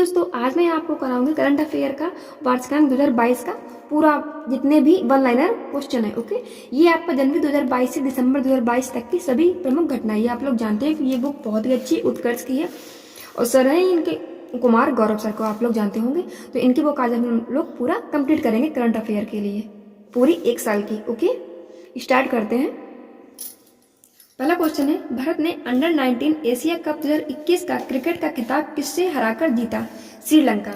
दोस्तों आज मैं आपको कराऊंगी करंट अफेयर का वार्षिकांक 2022 का पूरा जितने भी वन लाइनर क्वेश्चन है। ओके, ये आपका जनवरी 2022 से दिसंबर 2022 तक की सभी प्रमुख घटनाएं। ये आप लोग जानते हैं कि ये बुक बहुत ही अच्छी उत्कर्ष की है और सर है इनके कुमार गौरव सर को आप लोग जानते होंगे। तो इनकी बुक आज हम लोग पूरा कंप्लीट करेंगे करंट अफेयर के लिए पूरी 1 साल की। ओके, स्टार्ट करते हैं। पहला क्वेश्चन है, भारत ने अंडर 19 एशिया कप 2021 का क्रिकेट का खिताब किससे हराकर जीता? श्रीलंका।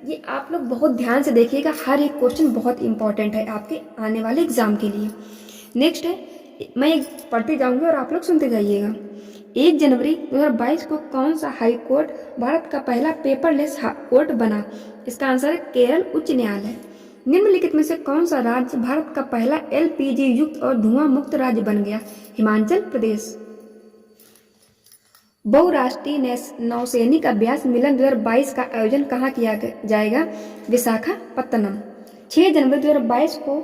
ये आप लोग बहुत ध्यान से देखिएगा, हर एक क्वेश्चन बहुत इंपॉर्टेंट है आपके आने वाले एग्जाम के लिए। नेक्स्ट है, मैं पढ़ते जाऊंगी और आप लोग सुनते जाइएगा। 1 जनवरी 2022 को कौन सा हाई कोर्ट भारत का पहला पेपरलेस कोर्ट बना? इसका आंसर है केरल उच्च न्यायालय। निम्नलिखित में से कौन सा राज्य भारत का पहला एलपीजी युक्त और धुआं मुक्त राज्य बन गया? हिमाचल प्रदेश। बहुराष्ट्रीय नौसैनिक अभ्यास मिलन 2022 का आयोजन कहाँ किया जाएगा? विशाखापत्तनम। 6 जनवरी 2022 को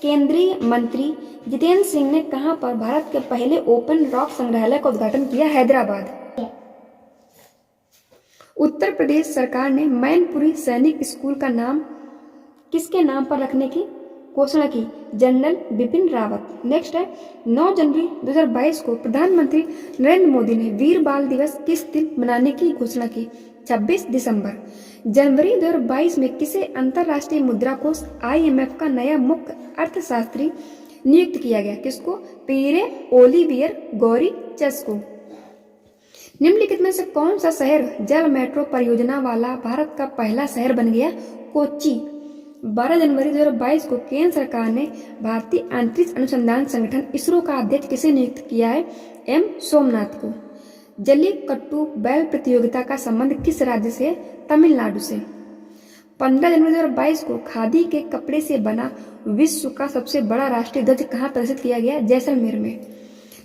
केंद्रीय मंत्री जितेंद्र सिंह ने कहां पर भारत के पहले ओपन रॉक संग्रहालय का उद्घाटन किया? हैदराबाद। उत्तर प्रदेश सरकार ने मैनपुरी सैनिक स्कूल का नाम किसके नाम पर रखने की घोषणा की? जनरल बिपिन रावत। नेक्स्ट है, 9 जनवरी 2022 को प्रधानमंत्री नरेंद्र मोदी ने वीर बाल दिवस किस दिन मनाने की घोषणा की? 26 दिसंबर। जनवरी 2022 में किसे अंतर्राष्ट्रीय मुद्रा कोष IMF का नया मुख्य अर्थशास्त्री नियुक्त किया गया? किसको? पीरे ओलिवियर गौरीचस को। निम्नलिखित में से कौन सा शहर जल मेट्रो परियोजना वाला भारत का पहला शहर बन गया? कोच्चि। 12 जनवरी 2022 को केंद्र सरकार ने भारतीय अंतरिक्ष अनुसंधान संगठन इसरो का अध्यक्ष किसे नियुक्त किया है? M सोमनाथ को। जल्लीकट्टू बैल प्रतियोगिता का संबंध किस राज्य से? तमिलनाडु से। 15 जनवरी 2022 को खादी के कपड़े से बना विश्व का सबसे बड़ा राष्ट्रीय ध्वज कहाँ प्रदर्शित किया गया? जैसलमेर में।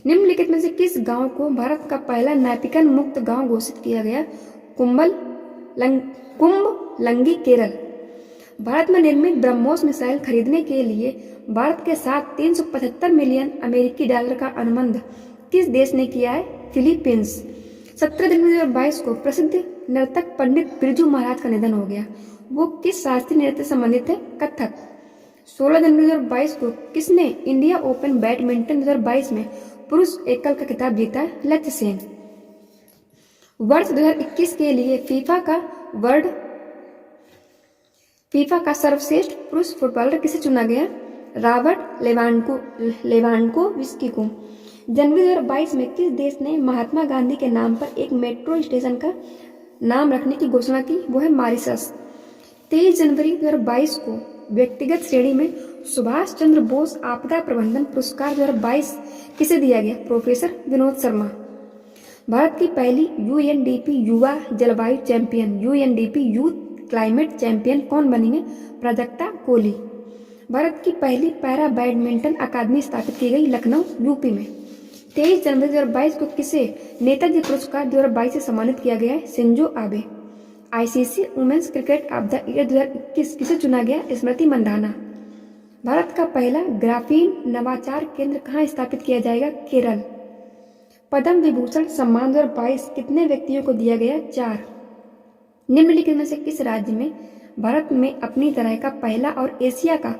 निम्नलिखित में से किस गांव को भारत का पहला नैपकिन मुक्त गांव घोषित किया गया? कुंभलंगी, केरल। भारत में निर्मित ब्रह्मोस मिसाइल खरीदने के लिए भारत के साथ 375 मिलियन अमेरिकी डॉलर का अनुबंध किस देश ने किया है? फिलीपींस। 17 जनवरी 2022 को प्रसिद्ध नर्तक पंडित बिरजू महाराज का निधन हो गया। वो किस शास्त्रीय नृत्य से संबंधित है? कथक। 16 जनवरी 2022 को किसने इंडिया ओपन बैडमिंटन 2022 में पुरुष एकल का खिताब जीता है? लक्ष्य सेन। वर्ष 2021 के लिए फीफा का सर्वश्रेष्ठ पुरुष फुटबॉलर किसे चुना गया? रॉबर्ट लेवांडोव्स्की को। जनवरी 2022 में किस देश ने महात्मा गांधी के नाम पर एक मेट्रो स्टेशन का नाम रखने की घोषणा की? वो है मॉरिशस। 23 जनवरी 2022 को व्यक्तिगत श्रेणी में सुभाष चंद्र बोस आपदा प्रबंधन पुरस्कार 2022 किसे दिया गया? प्रोफेसर विनोद शर्मा। भारत की पहली UNDP युवा जलवायु champion, UNDP youth climate champion कौन बनी है? प्राजक्ता कोहली। भारत की पहली पैरा बैडमिंटन अकादमी स्थापित की गई लखनऊ, UP में। 23 जनवरी 2022 को किसे नेताजी पुरस्कार 2022 से सम्मानित किया गया है? Shinzo Abe. ICC women's cricket of the year 2021 किसे चुना गया? स्मृति मंधाना। भारत का पहला ग्राफीन नवाचार केंद्र कहाँ स्थापित किया जाएगा? केरल। पद्म विभूषण सम्मान 2022 कितने व्यक्तियों को दिया गया? 4। निम्नलिखित में से किस राज्य में भारत में अपनी तरह का पहला और एशिया का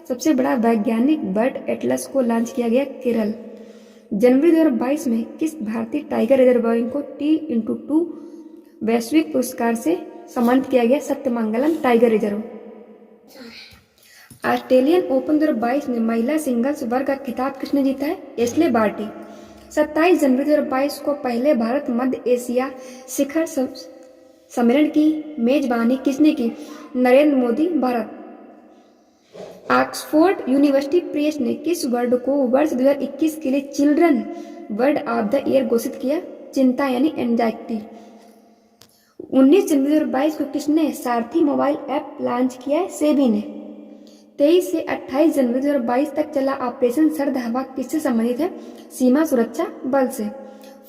सबसे बड़ा वैज्ञानिक बर्ड एटलस को लॉन्च किया गया? केरल। जनवरी 2022 में किस भारतीय टाइगर रिजर्व को T x2 वैश्विक पुरस्कार से सम्मानित किया गया? Sathyamangalam tiger reserve. Australian open 2022 में महिला सिंगल्स वर्ग का खिताब किसने जीता है? Ashleigh Barty. 27 जनवरी 2022 को पहले भारत मध्य एशिया शिखर सम्मेलन की मेजबानी किसने की? Narendra Modi, Bharat. Oxford university press ने किस वर्ड को वर्ष 2021 के लिए children word of the year घोषित किया? चिंता यानी एंजाइटी। 19 जनवरी 2022 को किसने सारथी मोबाइल ऐप लॉन्च किया है? सेबी ने। 23 से 28 जनवरी 2022 तक चला ऑपरेशन सर्द हवा किससे संबंधित है? सीमा सुरक्षा बल से।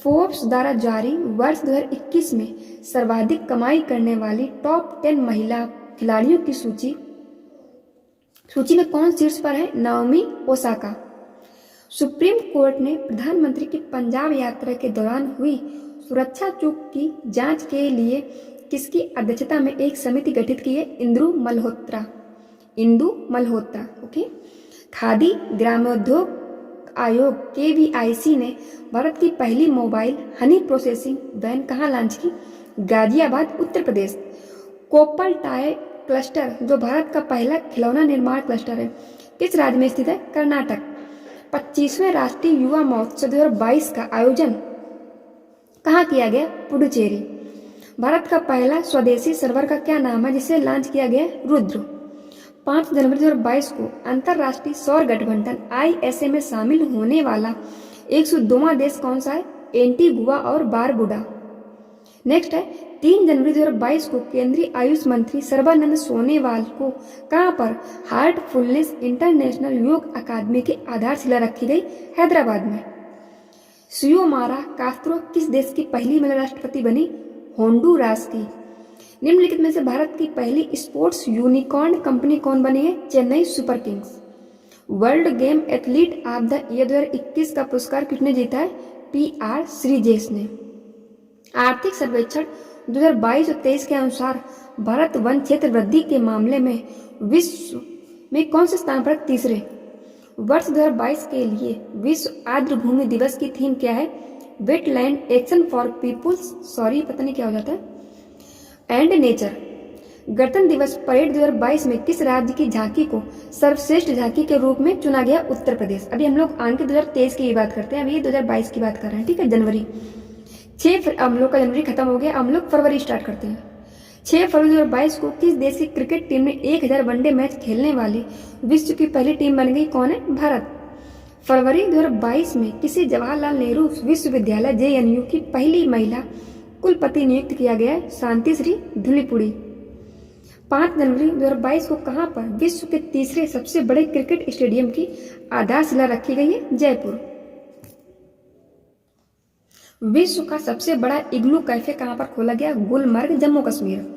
फोर्ब्स द्वारा जारी वर्ष 2021 में सर्वाधिक कमाई करने वाली टॉप 10 महिला खिलाड़ियों की सूची में कौन शीर्ष पर है? Naomi Osaka. सुप्रीम कोर्ट ने प्रधानमंत्री की पंजाब यात्रा के दौरान हुई सुरक्षा चूक की जांच के लिए किसकी अध्यक्षता में एक समिति गठित की है? इंदु मल्होत्रा। ओके। खादी ग्रामोद्योग आयोग KVIC ने भारत की पहली मोबाइल हनी प्रोसेसिंग वैन कहाँ लॉन्च की? गाजियाबाद उत्तर प्रदेश। कोप्पल टाई क्लस्टर जो भारत का पहला खिलौना निर्माण क्लस्टर है किस राज्य में स्थित है? कर्नाटक। 25वें राष्ट्रीय युवा महोत्सव 2022 का आयोजन कहाँ किया गया? पुडुचेरी। भारत का पहला स्वदेशी सर्वर का क्या नाम है जिसे लॉन्च किया गया? रुद्र। 5 जनवरी 2022 को अंतर्राष्ट्रीय सौर गठबंधन ISA में शामिल होने वाला 102वां देश कौन सा है? एंटीगुआ और बारबुडा। नेक्स्ट है 3 जनवरी 2022 को केंद्रीय आयुष मंत्री सर्बानंद सोनोवाल को कहां पर हार्टफुलनेस इंटरनेशनल योग अकादमी की आधारशिला रखी गई? हैदराबाद में। सियोमारा कास्त्रो किस देश की पहली महिला राष्ट्रपति बनी? होंडुरास की। निम्नलिखित में से भारत की पहली स्पोर्ट्स यूनिकॉर्न कंपनी कौन बनी है? Chennai super Kings. World game athlete of the year 2021 का पुरस्कार किसने जीता है? PR श्रीजेश ने। आर्थिक सर्वेक्षण 2022 और 23 के अनुसार भारत वन क्षेत्र वृद्धि के मामले में विश्व में कौन से स्थान पर? तीसरे। वर्ष 2022 के लिए विश्व आर्द्र भूमि दिवस की थीम क्या है? वेटलैंड एक्शन फॉर पीपुल्स पता नहीं क्या हो जाता है एंड नेचर। गणतंत्र दिवस परेड 2022 में किस राज्य की झांकी को सर्वश्रेष्ठ झांकी के रूप में चुना गया? उत्तर प्रदेश। अभी हम लोग आगे 2023 की बात करते हैं, अभी ये 2022 की बात कर रहे हैं, ठीक है। जनवरी 6 हम लोग का जनवरी खत्म हो गया, हम लोग फरवरी स्टार्ट करते हैं। 6 फरवरी 2022 को किस देश की क्रिकेट टीम ने 1000 वनडे मैच खेलने वाली विश्व की पहली टीम बन गई? कौन है? भारत। फरवरी 2022 में किसी जवाहरलाल नेहरू विश्वविद्यालय JNU की पहली महिला कुलपति नियुक्त किया गया है? शांतिश्री धुलीपुड़ी। 5 जनवरी 2022 को कहां पर विश्व के तीसरे सबसे बड़े क्रिकेट स्टेडियम की आधारशिला रखी गई है? जयपुर। विश्व का सबसे बड़ा इग्लू कैफे कहां पर खोला गया? गुलमर्ग, जम्मू कश्मीर।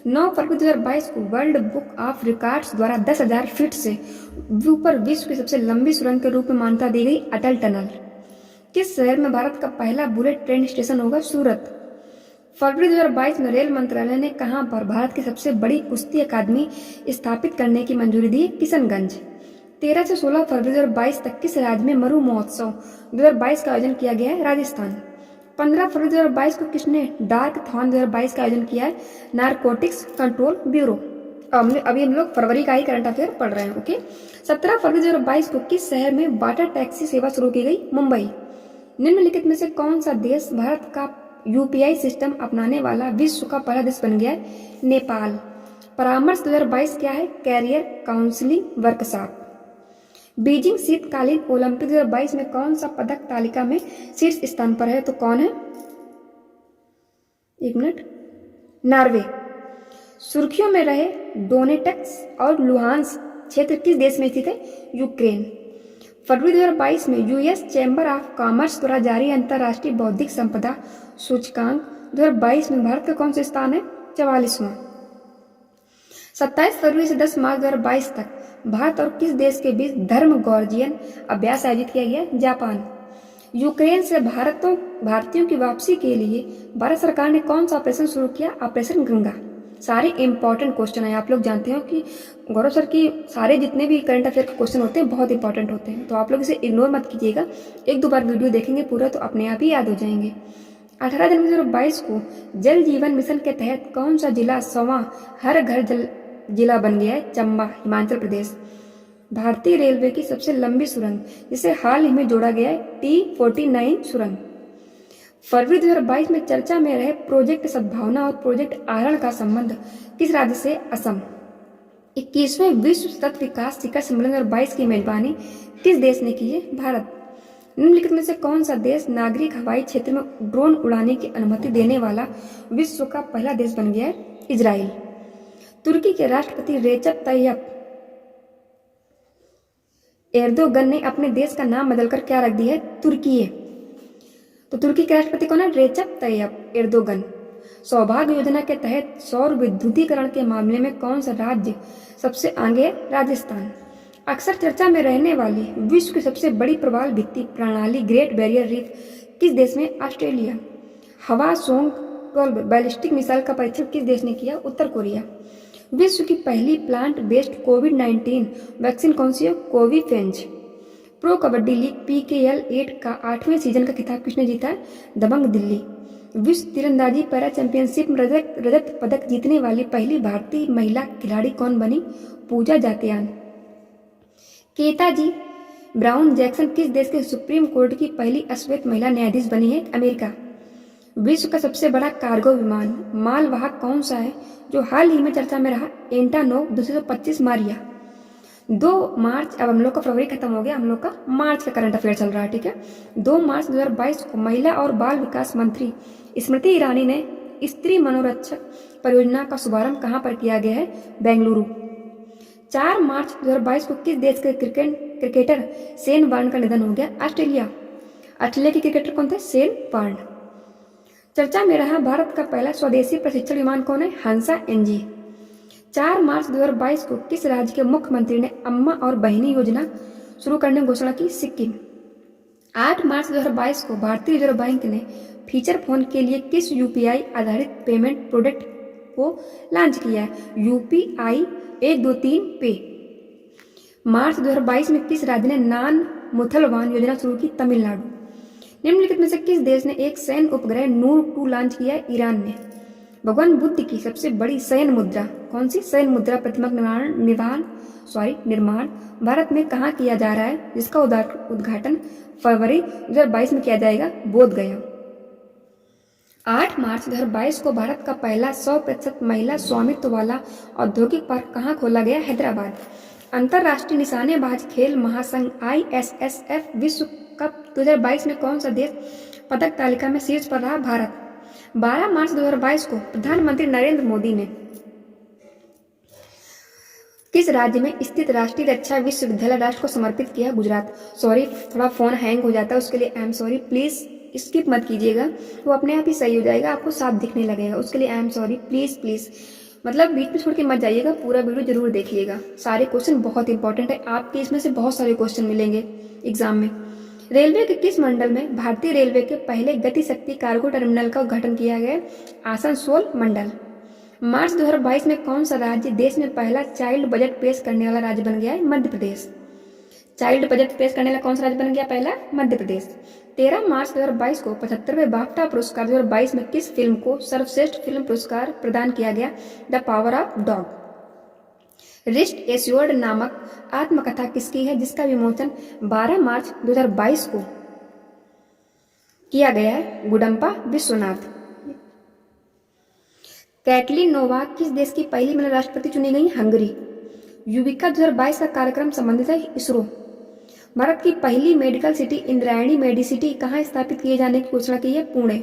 9 फरवरी 2022 को वर्ल्ड बुक ऑफ रिकॉर्ड्स द्वारा 10,000 फीट से ऊपर विश्व की सबसे लंबी सुरंग के रूप में मान्यता दी गई अटल टनल। किस शहर में भारत का पहला बुलेट ट्रेन स्टेशन होगा? सूरत। फरवरी 2022 में रेल मंत्रालय ने कहां पर भारत की सबसे बड़ी कुश्ती अकादमी स्थापित करने की मंजूरी दी? किशनगंज। 13 से 16 फरवरी 2022 तक किस राज्य में मरु महोत्सव 2022 का आयोजन किया गया है? राजस्थान। 15 फरवरी 2022 को किसने डार्क थॉन 2022 का आयोजन किया है? Narcotics control bureau. अभी हम लोग फरवरी का ही करंट अफेयर पढ़ रहे हैं, ओके। 17 फरवरी 2022 को किस शहर में वाटर टैक्सी सेवा शुरू की गई? मुंबई। निम्नलिखित में से कौन सा देश भारत का UPI सिस्टम अपनाने वाला विश्व का पहला देश बन गया है? नेपाल। परामर्श 2022 क्या है? Career counselling workshop. बीजिंग शीतकालीन ओलंपिक 2022 में कौन सा पदक तालिका में शीर्ष स्थान पर है? तो कौन है? एक मिनट। नॉर्वे। सुर्खियों में रहे डोनेटक्स और लुहांस क्षेत्र किस देश में स्थित है? यूक्रेन। फरवरी 2022 में US चैम्बर ऑफ कॉमर्स द्वारा जारी अंतर्राष्ट्रीय बौद्धिक संपदा सूचकांक 2022 में भारत का कौन सा स्थान है? 44वां। 27 फरवरी से 10 मार्च 2022 तक भारत और किस देश के बीच धर्म गॉर्जियन अभ्यास आयोजित किया गया? जापान। यूक्रेन से भारतीयों की वापसी के लिए भारत सरकार ने कौन सा ऑपरेशन शुरू किया? ऑपरेशन गंगा। सारे इंपॉर्टेंट क्वेश्चन है, आप लोग जानते हो कि गौरव सर की सारे जितने भी करंट अफेयर के क्वेश्चन होते हैं बहुत इंपॉर्टेंट होते हैं, तो आप लोग इसे इग्नोर मत कीजिएगा। 1-2 बार वीडियो देखेंगे पूरा तो अपने आप ही याद हो जाएंगे। 18 जनवरी 2022 को जल जीवन मिशन के तहत कौन सा जिला 100वां हर घर जल जिला बन गया है? चंबा, हिमाचल प्रदेश। भारतीय रेलवे की सबसे लंबी सुरंग जिसे हाल ही में जोड़ा गया है T49 सुरंग। फरवरी 2022 में चर्चा में रहे प्रोजेक्ट सद्भावना और प्रोजेक्ट आहरण का संबंध किस राज्य से? असम। 21वें विश्व सतत विकास शिखर सम्मेलन 2022 की मेजबानी किस देश ने की है? भारत। निम्नलिखित में से कौन सा देश नागरिक हवाई क्षेत्र में ड्रोन उड़ाने की अनुमति देने वाला विश्व का पहला देश बन गया है? इजराइल। तुर्की के राष्ट्रपति रेचप तैयप एर्दोगन ने अपने देश का नाम बदलकर क्या रख दिया है? तुर्कीये। तो तुर्की के राष्ट्रपति कौन है? रेचप तैयप एर्दोगन। सौभाग्य योजना के तहत सौर विद्युतीकरण के मामले में कौन सा राज्य सबसे आगे है? राजस्थान। अक्सर चर्चा में रहने वाली विश्व की सबसे बड़ी प्रवाल भित्ति प्रणाली ग्रेट बैरियर रीफ किस देश में? ऑस्ट्रेलिया। हवा सोंग 12 बैलिस्टिक मिसाइल का परीक्षण किस देश ने किया? उत्तर कोरिया। विश्व की पहली प्लांट बेस्ड कोविड-19 वैक्सीन कौन सी है? कोविफेंज। प्रो कबड्डी लीग PKL 8 का 8वें सीजन का खिताब किसने जीता है? दबंग दिल्ली। विश्व तीरंदाजी पैरा चैंपियनशिप में रजत पदक जीतने वाली पहली भारतीय महिला खिलाड़ी कौन बनी? पूजा जातियान। केताजी ब्राउन जैक्सन किस देश के सुप्रीम कोर्ट की पहली अश्वेत महिला न्यायाधीश बनी है? अमेरिका। विश्व का सबसे बड़ा कार्गो विमान मालवाहक कौन सा है जो हाल ही में चर्चा में रहा? एंटानोव 225 मारिया। 2 मार्च, अब हम लोग का फरवरी खत्म हो गया, हम लोग का मार्च का करंट अफेयर चल रहा है, ठीक है। 2 मार्च 2022 को महिला और बाल विकास मंत्री स्मृति ईरानी ने स्त्री मनोरक्षक परियोजना का शुभारंभ कहाँ पर किया गया है? बेंगलुरु। 4 मार्च 2022 को किस देश के क्रिकेटर शेन वार्न का निधन हो गया? ऑस्ट्रेलिया। ऑस्ट्रेलिया के क्रिकेटर कौन थे? Shane Warne. चर्चा में रहा भारत का पहला स्वदेशी प्रशिक्षण विमान कौन है? हंसा NG। 4 मार्च 2022 को किस राज्य के मुख्यमंत्री ने अम्मा और बहिनी योजना शुरू करने की घोषणा की? सिक्किम। 8 मार्च 2022 को भारतीय रिजर्व बैंक ने फीचर फोन के लिए किस UPI आधारित पेमेंट प्रोडक्ट को लॉन्च किया है? UPI 123 पे। मार्च 2022 में किस राज्य ने नान मुथलवान योजना शुरू की? तमिलनाडु। निम्नलिखित में से किस देश ने एक सैन्य उपग्रह नूर 2 लॉन्च किया है? ईरान ने। भगवान बुद्ध की सबसे बड़ी सैन्य मुद्रा कौन सी? सैन्य मुद्रा प्रतिमा निर्माण भारत में कहाँ किया जा रहा है, जिसका उद्घाटन फरवरी 2022 में किया जाएगा? बोध गया। 8 मार्च 2022 को भारत का पहला 100% महिला स्वामित्व वाला औद्योगिक पार्क कहाँ खोला गया? हैदराबाद। अंतर्राष्ट्रीय निशानेबाज खेल महासंघ ISSF विश्व कप 2022 में कौन सा देश पदक तालिका में शीर्ष पर रहा? भारत। 12 मार्च 2022 को प्रधानमंत्री नरेंद्र मोदी ने किस राज्य में स्थित राष्ट्रीय रक्षा विश्वविद्यालय राष्ट्र को समर्पित किया? गुजरात। सॉरी, थोड़ा फोन हैंग हो जाता है, उसके लिए I am sorry. Please skip मत कीजिएगा, वो अपने आप ही सही हो जाएगा, आपको साफ दिखने लगेगा, उसके लिए आई एम सॉरी। प्लीज मतलब बीच में छोड़ के मत जाइएगा, पूरा वीडियो जरूर देखिएगा। सारे क्वेश्चन बहुत इंपॉर्टेंट है, आपके इसमें से बहुत सारे क्वेश्चन मिलेंगे एग्जाम में। रेलवे के किस मंडल में भारतीय रेलवे के पहले गति शक्ति कार्गो टर्मिनल का उद्घाटन किया गया? आसनसोल मंडल। मार्च 2022 में कौन सा राज्य देश में पहला चाइल्ड बजट पेश करने वाला राज्य बन गया है? मध्य प्रदेश। चाइल्ड बजट पेश करने वाला कौन सा राज्य बन गया? पहला मध्य प्रदेश। 13 मार्च 2022 को 75वें बाफ्टा पुरस्कार 2022 में किस फिल्म को सर्वश्रेष्ठ फिल्म पुरस्कार प्रदान किया गया? The power of dog. Wrist assured नामक आत्मकथा किसकी है, जिसका विमोचन 12 मार्च 2022 को किया गया है? गुडम्पा विश्वनाथ। कैटलिन नोवाक किस देश की पहली महिला राष्ट्रपति चुनी गई? हंगरी। युविका 2022 का कार्यक्रम संबंधित है इसरो। भारत की पहली मेडिकल सिटी इंद्रायणी मेडिसिटी कहाँ स्थापित किए जाने की घोषणा की है? पुणे।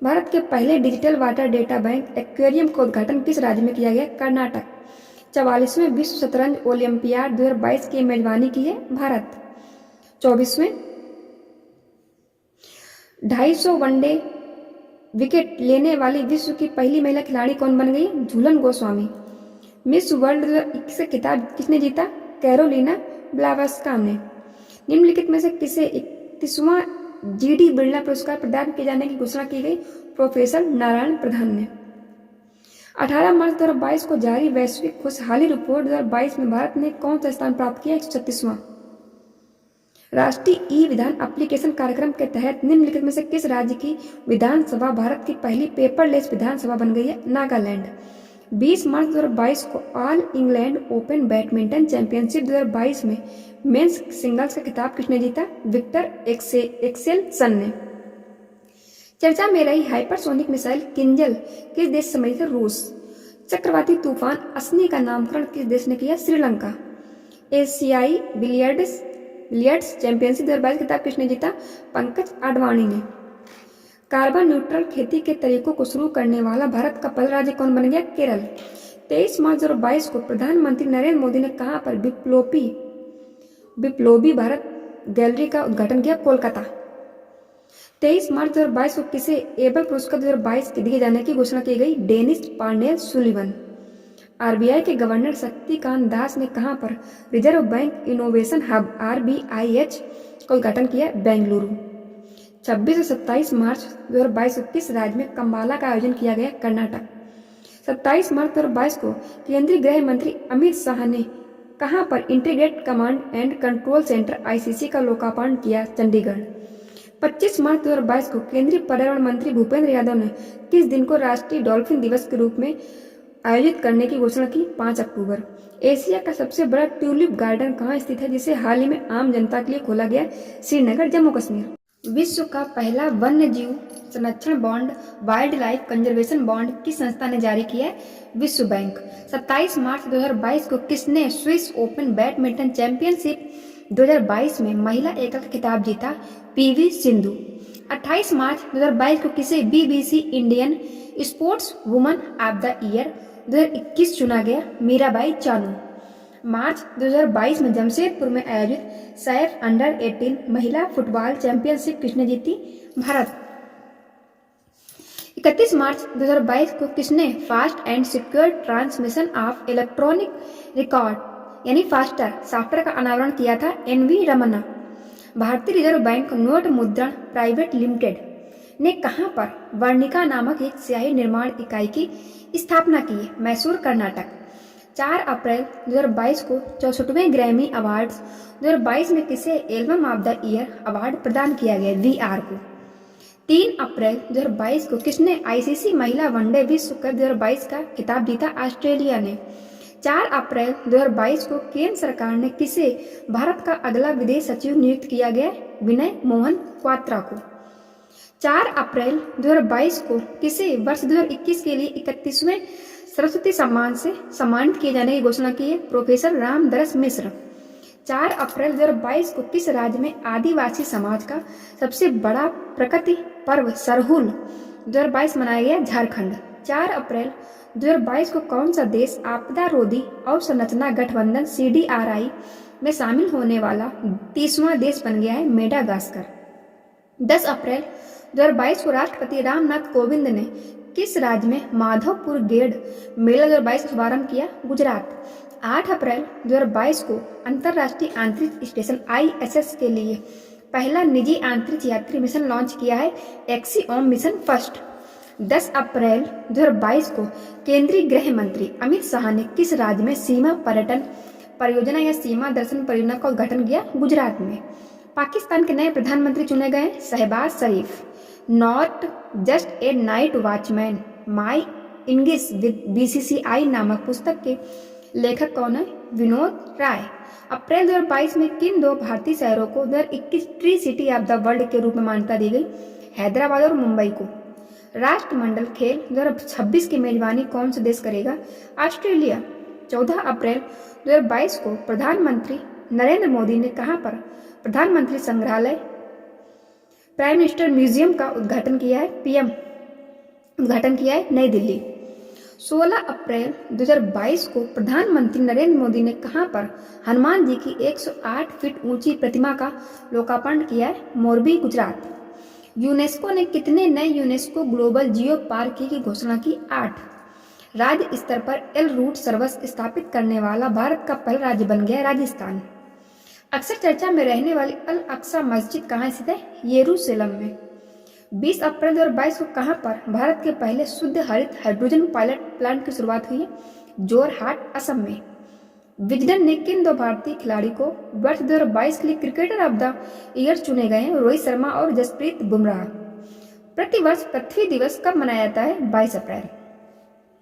भारत के पहले digital water data bank aquarium का उद्घाटन किस राज्य में किया गया? कर्नाटक। 44वें विश्व शतरंज ओलंपियाड 2022 की मेजबानी की है भारत। 24वें 250 वनडे विकेट लेने वाली विश्व की पहली महिला खिलाड़ी कौन बन गई? झूलन गोस्वामी। मिस वर्ल्ड 2021 से खिताब किसने जीता? कैरोलिना ब्लावस्का ने। निम्नलिखित में से किसे 31वां GD बिरला पुरस्कार प्रदान किए जाने की घोषणा की गई? प्रोफेसर नारायण प्रधान ने। 18 मार्च 2022 को जारी वैश्विक खुशहाली रिपोर्ट 2022 में भारत ने कौन सा स्थान प्राप्त किया? 136वां। राष्ट्रीय ई विधान एप्लीकेशन कार्यक्रम के तहत निम्नलिखित में से किस राज्य की विधानसभा भारत की पहली पेपरलेस विधानसभा बन गई है? नागालैंड। 20 मार्च 2022 को all England open badminton championship 2022 में मेंस सिंगल्स का खिताब किसने जीता? विक्टर एक्सेलसन ने। चर्चा में रही हाइपरसोनिक मिसाइल किंजल किस देश से संबंधित है? रूस। चक्रवाती तूफान असनी का नामकरण किस देश ने किया? श्रीलंका। एशियाई बिलियर्ड्स चैंपियनशिप 2022 खिताब किसने जीता? पंकज आडवाणी ने। कार्बन न्यूट्रल खेती के तरीकों को शुरू करने वाला भारत का पहला राज्य कौन बन गया? केरल। 23 मार्च 2022 को प्रधानमंत्री नरेंद्र मोदी ने कहां पर बिप्लोबी भारत गैलरी का उद्घाटन किया? कोलकाता। 23 मार्च 2022 को किसे एबल पुरस्कार 2022 के दिए जाने की घोषणा की गई? Dennis Parnell Sullivan. RBI के गवर्नर शक्तिकांत दास ने कहां पर Reserve Bank Innovation Hub RBIH का उद्घाटन किया? बेंगलुरु। 26 और 27 मार्च 2022 को किस राज्य में कंबाला का आयोजन किया गया? कर्नाटक। 27 मार्च 2022 को केंद्रीय गृह मंत्री अमित शाह ने कहां पर integrated command and control centre ICC का लोकार्पण किया? चंडीगढ़। 25 मार्च 2022 को केंद्रीय पर्यावरण मंत्री भूपेंद्र यादव ने किस दिन को राष्ट्रीय डॉल्फिन दिवस के रूप में आयोजित करने की घोषणा की? 5 अक्टूबर। एशिया का सबसे बड़ा ट्यूलिप गार्डन कहाँ स्थित है जिसे हाल ही में आम जनता के लिए खोला गया? श्रीनगर, जम्मू कश्मीर। विश्व का पहला वन्य जीव संरक्षण bond wild life conservation bond किस संस्था ने जारी किया है? विश्व बैंक। 27 मार्च 2022 को किसने स्विस ओपन बैडमिंटन चैंपियनशिप 2022 में महिला एकल का खिताब जीता? पीवी सिंधु। 28 मार्च 2022 को किसे BBC Indian sports woman of the year 2021 चुना गया? मीराबाई चानू। मार्च 2022 में जमशेदपुर में आयोजित सैफ अंडर 18 महिला फुटबॉल चैंपियनशिप किसने जीती? भारत। 31 मार्च 2022 को किसने fast and secure transmission of electronic record यानी फास्टर सॉफ्टवेयर का अनावरण किया था? एनवी रमन्ना। भारतीय रिजर्व बैंक नोट मुद्रण प्राइवेट लिमिटेड ने कहां पर वर्णिका नामक एक स्याही निर्माण इकाई की स्थापना की? मैसूर, कर्नाटक। 4 अप्रैल 2022 को 64वें ग्रैमी अवार्ड्स 2022 में किसे album of the year award प्रदान किया गया? वीआर को। 3 अप्रैल 2022 को किसने आईसीसी महिला वनडे विश्व कप 2022 का खिताब जीता? ऑस्ट्रेलिया ने। 4 अप्रैल 2022 को केंद्र सरकार ने किसे भारत का अगला विदेश सचिव नियुक्त किया गया? विनय मोहन क्वात्रा को। 4 अप्रैल 2022 को किसे वर्ष 2021 के लिए 31वें सरस्वती सम्मान से सम्मानित किए जाने की घोषणा की है? प्रोफेसर रामदरस मिश्र। 4 अप्रैल 2022 को किस राज्य में आदिवासी समाज का सबसे बड़ा प्रकृति पर्व सरहुल 2022 मनाया गया? झारखंड। 4 अप्रैल 2022 को कौन सा देश आपदा रोधी अवसंरचना गठबंधन CDRI में शामिल होने वाला 30वां देश बन गया है? मेडागास्कर। 10 अप्रैल 2022 को राष्ट्रपति रामनाथ कोविंद ने किस राज्य में माधवपुर गेड़ मेला 2022 का शुभारंभ किया? गुजरात। 8 अप्रैल 2022 को अंतर्राष्ट्रीय अंतरिक्ष स्टेशन ISS के लिए पहला निजी अंतरिक्ष यात्री मिशन लॉन्च किया है? Axiom mission first. 10 अप्रैल 2022 को केंद्रीय गृह मंत्री अमित शाह ने किस राज्य में सीमा पर्यटन परियोजना या सीमा दर्शन परियोजना का उद्घाटन किया? गुजरात में। पाकिस्तान के नए प्रधानमंत्री चुने गए Shehbaz Sharif. Not just a night watchman my innings with BCCI नामक पुस्तक के लेखक कौन है? विनोद राय। अप्रैल 2022 में किन 2 भारतीय शहरों को 2021 tree city of the world के रूप में मान्यता दी गई? हैदराबाद और मुंबई को। राष्ट्रमंडल खेल 2026 की मेजबानी कौन सा देश करेगा? ऑस्ट्रेलिया। 14 अप्रैल 2022 को प्रधानमंत्री नरेंद्र मोदी ने कहां पर प्रधानमंत्री संग्रहालय प्राइम मिनिस्टर म्यूजियम का उद्घाटन किया है? PM उद्घाटन किया है? नई दिल्ली। 16 अप्रैल 2022 को प्रधानमंत्री नरेंद्र मोदी ने कहां पर हनुमान जी की 108 फीट ऊंची प्रतिमा का लोकार्पण किया है? मोरबी, गुजरात। यूनेस्को ने कितने नए यूनेस्को ग्लोबल जियो पार्क की घोषणा की? 8। राज्य स्तर पर एल रूट सर्विस स्थापित करने वाला भारत का पहला राज्य बन गया राजस्थान। अक्सर चर्चा में रहने वाली अल अक्सा मस्जिद कहाँ स्थित है? यरूशलेम में। 20 अप्रैल 2022 को कहां पर भारत के पहले शुद्ध हरित हाइड्रोजन पायलट प्लांट की शुरुआत हुई है? जोरहाट, असम में। विजडन ने किन 2 भारतीय खिलाड़ी को वर्ष 2022 के लिए क्रिकेटर ऑफ द ईयर चुने गए हैं? रोहित शर्मा और जसप्रीत बुमराह। प्रतिवर्ष पृथ्वी दिवस कब मनाया जाता है? 22 अप्रैल।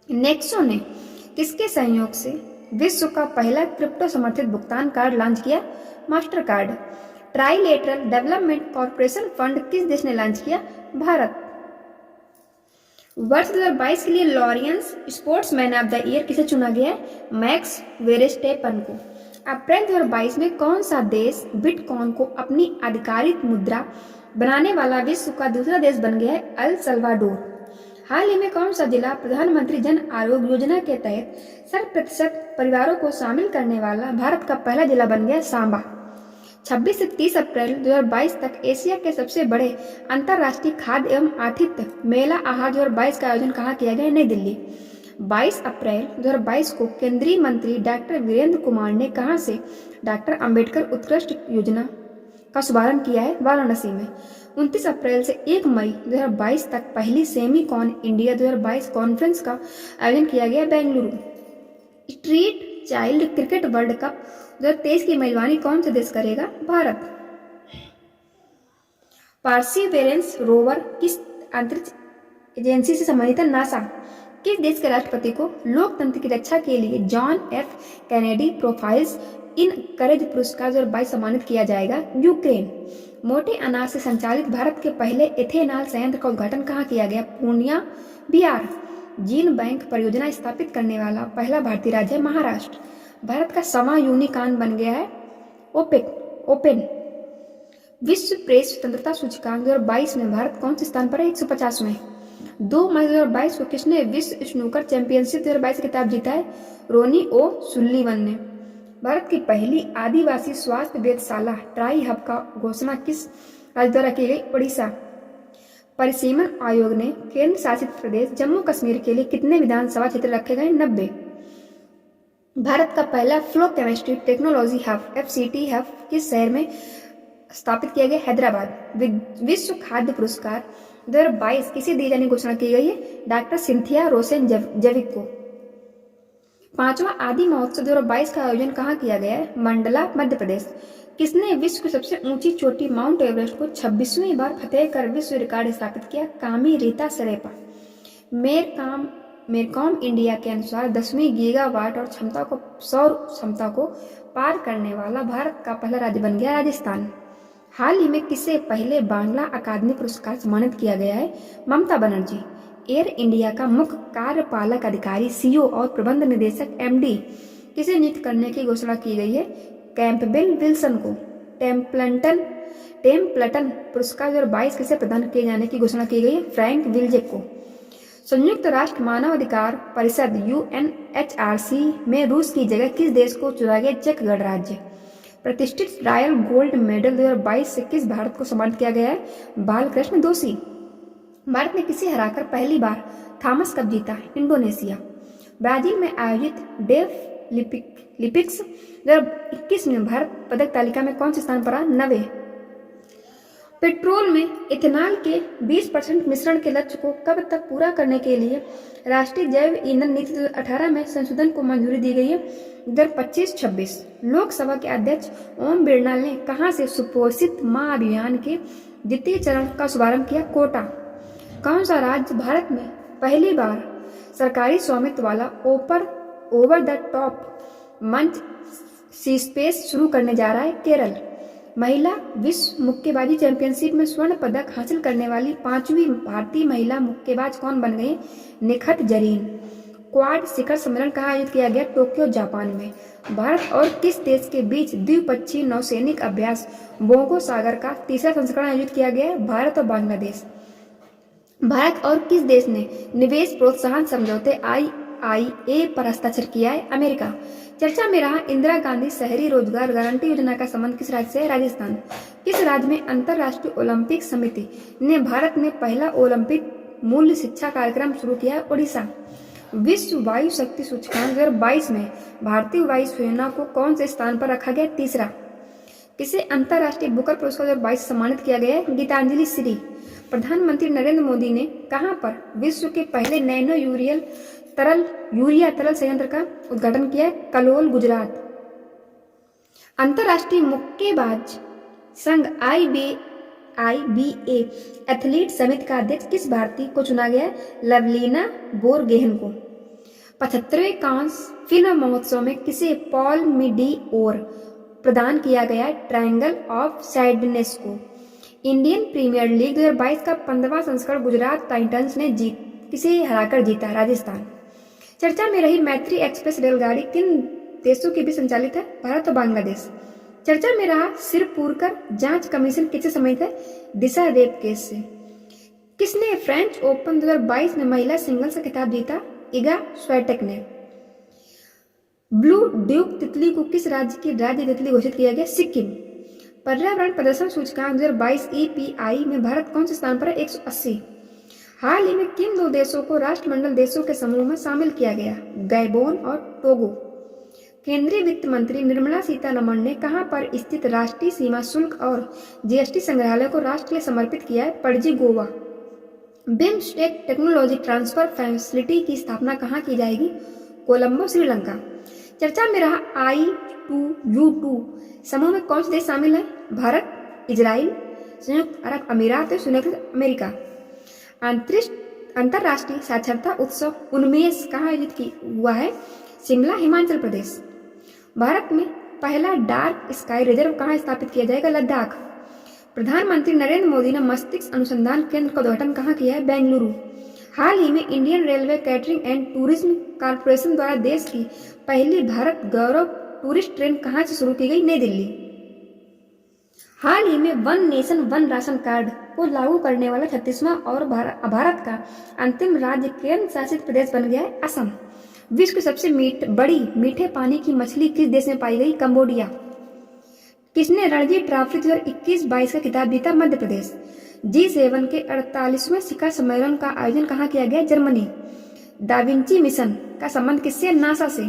नेक्सो ने किसके सहयोग से विश्व का पहला क्रिप्टो समर्थित भुगतान कार्ड लॉन्च किया? Master card. Trilateral development corporation fund किस देश ने लॉन्च किया? भारत। वर्ष 2022 के लिए Laureus sportsman of the year किसे चुना गया है? मैक्स वेरेस्टेपन को। अप्रैल 2022 में कौन सा देश बिटकॉइन को अपनी आधिकारिक मुद्रा बनाने वाला विश्व का दूसरा देश बन गया है? El Salvador. हाल ही में कौन सा जिला प्रधानमंत्री जन आरोग्य योजना के तहत 100% परिवारों को शामिल करने वाला भारत का पहला जिला बन गया? सांबा। 26 से 30 अप्रैल 2022 तक एशिया के सबसे बड़े अंतर्राष्ट्रीय खाद्य एवं आतिथ्य मेला आहार 2022 का आयोजन कहाँ किया गया? नई दिल्ली। 22 अप्रैल 2022 को केंद्रीय मंत्री डॉक्टर वीरेंद्र कुमार ने कहां से डॉक्टर अंबेडकर उत्कृष्ट योजना का शुभारंभ किया है वाराणसी में। 29 अप्रैल से 1 मई 2022 तक पहली सेमी कॉन इंडिया 2022 कॉन्फ्रेंस का आयोजन किया गया Bengaluru. Street child cricket world cup 2023 की मेजबानी कौन से देश करेगा? भारत। परसिवेरेंस रोवर किस अंतरिक्ष एजेंसी से संबंधित है? नासा। किस देश के राष्ट्रपति को लोकतंत्र की रक्षा के लिए जॉन एफ कैनेडी प्रोफाइल्स इन करेज पुरस्कार 2022 सम्मानित किया जाएगा? यूक्रेन। मोटे अनाज से संचालित भारत के पहले एथेनॉल संयंत्र का उद्घाटन कहाँ किया गया? पूर्णिया, बिहार। जीन बैंक परियोजना स्थापित करने वाला पहला भारतीय राज्य है महाराष्ट्र। भारत का 1वां यूनिकॉर्न बन गया है ओपन। विश्व प्रेस स्वतंत्रता सूचकांक 2022 में भारत कौन से स्थान पर है? 150वें। 2 मई 2022 को किसने विश्व स्नूकर चैंपियनशिप 2022 खिताब जीता है? रोनी ओ सुल्लीवन ने। भारत की पहली आदिवासी स्वास्थ्य वेधशाला ट्राई हब का घोषणा किस राज्य द्वारा की गई? उड़ीसा। परिसीमन आयोग ने केंद्र शासित प्रदेश जम्मू कश्मीर के लिए कितने विधानसभा क्षेत्र रखे गए? 90। भारत का पहला flow chemistry technology hub FCT hub किस शहर में स्थापित किया गया? हैदराबाद। विश्व खाद्य पुरस्कार 2022 किसे दिए जाने की घोषणा की गई है? डॉक्टर सिंथिया रोसेन जविक को। 5वां आदि महोत्सव 2022 का आयोजन कहाँ किया गया है? मंडला, मध्य प्रदेश। किसने विश्व की सबसे ऊंची चोटी माउंट एवरेस्ट को 26वीं बार फतेह कर विश्व रिकॉर्ड स्थापित किया? कामी रीता सरेपा। मेरकॉम इंडिया के अनुसार 10वीं गीगावाट और सौर क्षमता को पार करने वाला भारत का पहला राज्य बन गया राजस्थान। हाल ही में किसे पहले बांग्ला अकादमी पुरस्कार सम्मानित किया गया है? ममता बनर्जी। एयर इंडिया का मुख्य कार्यपालक अधिकारी CEO और प्रबंध निदेशक MD किसे नियुक्त करने की घोषणा की गई है? कैंपबेल विल्सन को। टेम्पल्टन पुरस्कार 2022 किसे प्रदान किए जाने की घोषणा की गई है? फ्रैंक विल्जेक को। संयुक्त राष्ट्र मानवाधिकार परिषद UNHRC में रूस की जगह किस देश को चुना गया? चेक गणराज्य। प्रतिष्ठित रॉयल गोल्ड मेडल 2022 से किस भारत को सम्मानित किया गया है? बालकृष्ण दोषी। भारत ने किसे हराकर पहली बार थॉमस कप जीता? इंडोनेशिया। ब्राजील में आयोजित डेफ लिपिक्स 2021 में भारत पदक तालिका में कौन से स्थान पर? 90। पेट्रोल में इथेनॉल के 20% मिश्रण के लक्ष्य को कब तक पूरा करने के लिए राष्ट्रीय जैव ईंधन नीति 2018 में संशोधन को मंजूरी दी गई है? 2025-26। लोकसभा के अध्यक्ष ओम बिरला ने कहां से सुपोषित मां अभियान के द्वितीय चरण का शुभारंभ किया? कोटा। कौन सा राज्य भारत में पहली बार सरकारी स्वामित्व वाला ओवर द टॉप मंच सी स्पेस शुरू करने जा रहा है? केरल। महिला विश्व मुक्केबाजी चैंपियनशिप में स्वर्ण पदक हासिल करने वाली 5वीं भारतीय महिला मुक्केबाज कौन बन गई? निखत जरीन। क्वाड शिखर सम्मेलन कहाँ आयोजित किया गया? टोक्यो, जापान में। भारत और किस देश के बीच द्विपक्षीय नौसैनिक अभ्यास बोगो सागर का तीसरा संस्करण आयोजित किया गया है? भारत और बांग्लादेश। भारत और किस देश ने निवेश प्रोत्साहन समझौते IIA पर हस्ताक्षर किया है? अमेरिका। चर्चा में रहा इंदिरा गांधी शहरी रोजगार गारंटी योजना का संबंध किस राज्य से है? राजस्थान। किस राज्य में अंतर्राष्ट्रीय ओलंपिक समिति ने भारत में पहला ओलंपिक मूल्य शिक्षा कार्यक्रम शुरू किया है? उड़ीसा। विश्व वायु शक्ति सूचकांक 2022 में भारतीय वायुसेना को कौन से स्थान पर रखा गया? तीसरा। किसे अंतर्राष्ट्रीय बुकर पुरस्कार 2022 सम्मानित किया गया है? गीतांजलि श्री। प्रधानमंत्री नरेंद्र मोदी ने कहां पर विश्व के पहले नैनो यूरिया तरल संयंत्र का उद्घाटन किया है? कलोल, गुजरात। अंतर्राष्ट्रीय मुक्केबाज संघ IBA एथलीट समिति का अध्यक्ष किस भारतीय को चुना गया है? लवलीना बोरगोहेन को। 75वें कांस फिल्म महोत्सव में किसे पॉल्म प्रदान किया गया है? ट्रायंगल ऑफ सैडनेस को। इंडियन प्रीमियर लीग 2022 का 15वां संस्करण गुजरात टाइटंस ने किसे हराकर जीता? राजस्थान। चर्चा में रही मैत्री एक्सप्रेस रेलगाड़ी किन देशों के बीच संचालित है? भारत और बांग्लादेश। चर्चा में रहा सिरपुरकर जांच कमीशन किससे संबंधित है? दिशा रेप केस से। किसने फ्रेंच ओपन 2022 में महिला सिंगल्स का खिताब जीता? इगा स्वीटेक ने। ब्लू ड्यूक तितली को किस राज्य की राज्य तितली घोषित किया गया? सिक्किम। पर्यावरण प्रदर्शन सूचकांक 2022 EPI में भारत कौन से स्थान पर है? 180। हाल ही में किन दो देशों को राष्ट्रमंडल देशों के समूह में शामिल किया गया? गैबोन और टोगो। केंद्रीय वित्त मंत्री निर्मला सीतारमण ने कहां पर स्थित राष्ट्रीय सीमा शुल्क और जीएसटी संग्रहालय को राष्ट्र के लिए समर्पित किया है? Panaji, Goa. BIMSTEC technology transfer facility की स्थापना कहां की जाएगी? कोलंबो, श्रीलंका। चर्चा में रहा I2U2 समूह में कौन से देश शामिल है? भारत, इजराइल, संयुक्त अरब अमीरात और संयुक्त अमेरिका। अंतर्राष्ट्रीय साक्षरता उत्सव उन्मेष कहाँ आयोजित हुआ है? शिमला, हिमाचल प्रदेश। भारत में पहला डार्क स्काई रिजर्व कहाँ स्थापित किया जाएगा? लद्दाख। प्रधानमंत्री नरेंद्र मोदी ने मस्तिष्क अनुसंधान केंद्र का उद्घाटन कहाँ किया है? बेंगलुरु। हाल ही में Indian railway catering and tourism corporation द्वारा देश की पहली भारत गौरव टूरिस्ट ट्रेन कहाँ से शुरू की गई? नई दिल्ली। हाल ही में one nation one ration card को लागू करने वाला 36वां और भारत का अंतिम राज्य केंद्र शासित प्रदेश बन गया है असम। विश्व की सबसे बड़ी मीठे पानी की मछली किस देश में पाई गई? कंबोडिया। किसने रणजी ट्रॉफी 2021-22 का खिताब जीता? मध्य प्रदेश। G7 के 48वें शिखर सम्मेलन का आयोजन कहाँ किया गया? जर्मनी। दाविंची मिशन का संबंध किससे? नासा से।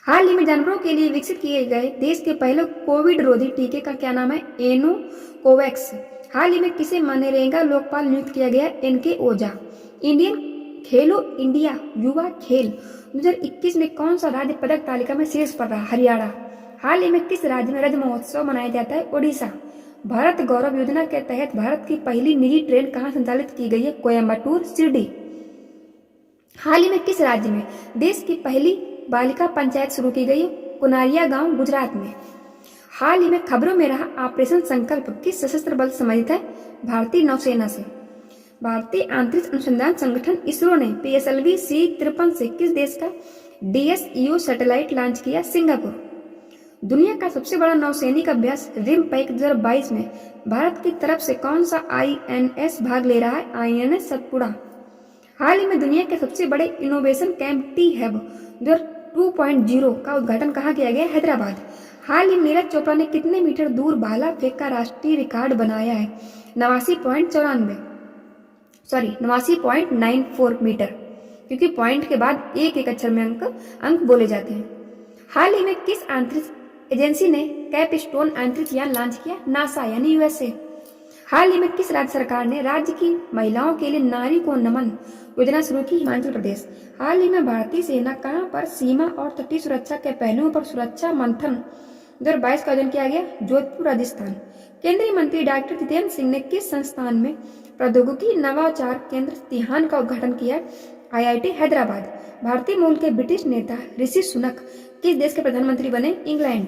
हाल ही में जानवरों के लिए विकसित किए गए देश के पहले कोविड रोधी टीके का क्या नाम है? एनोकोवैक्स। हाल ही में किसे मनरेगा लोकपाल नियुक्त किया गया? NK ओझा। इंडियन खेलो इंडिया युवा खेल 2021 में कौन सा राज्य पदक तालिका में शीर्ष पर रहा? हरियाणा। हाल ही में किस राज्य में रज महोत्सव मनाया जाता है? ओडिशा। भारत गौरव योजना के तहत भारत की पहली निजी ट्रेन कहाँ संचालित की गई है? कोयम्बटूर, शिरडी। हाल ही में किस राज्य में देश की पहली बालिका पंचायत शुरू की गई है? कुनारिया गांव, गुजरात में। हाल ही में खबरों में रहा ऑपरेशन संकल्प किस सशस्त्र बल से संबंधित है? भारतीय नौसेना से। भारतीय अंतरिक्ष अनुसंधान संगठन इसरो ने PSLV C-53 से किस देश का DSEO सैटेलाइट लॉन्च किया? सिंगापुर। दुनिया का सबसे बड़ा नौसैनिक अभ्यास रिमपैक 2022 में भारत की तरफ से कौन सा INS भाग ले रहा है? INS सतपुड़ा। हाल ही में दुनिया के सबसे बड़े इनोवेशन कैंप T-Hub 2.0 का उद्घाटन कहाँ किया गया? हैदराबाद। हाल ही में नीरज चोपड़ा ने कितने मीटर दूर भाला फेंक का राष्ट्रीय रिकॉर्ड बनाया है? 89.94 मीटर, क्योंकि पॉइंट के बाद एक अक्षर में अंक बोले जाते हैं। हाल ही में किस अंतरिक्ष एजेंसी ने कैपस्टोन अंतरिक्ष यान लॉन्च किया? नासा यानी USA। हाल ही में किस राज्य सरकार ने राज्य की महिलाओं के लिए नारी को नमन योजना शुरू की? हिमाचल प्रदेश। हाल ही में भारतीय सेना कहां पर सीमा और तटीय सुरक्षा के पहलुओं पर सुरक्षा मंथन 2022 का आयोजन किया गया? जोधपुर, राजस्थान। केंद्रीय मंत्री डॉक्टर जितेंद्र सिंह ने किस संस्थान में प्रौद्योगिकी नवाचार केंद्र तिहान का उद्घाटन किया? IIT हैदराबाद। भारतीय मूल के ब्रिटिश नेता ऋषि सुनक किस देश के प्रधानमंत्री बने? इंग्लैंड।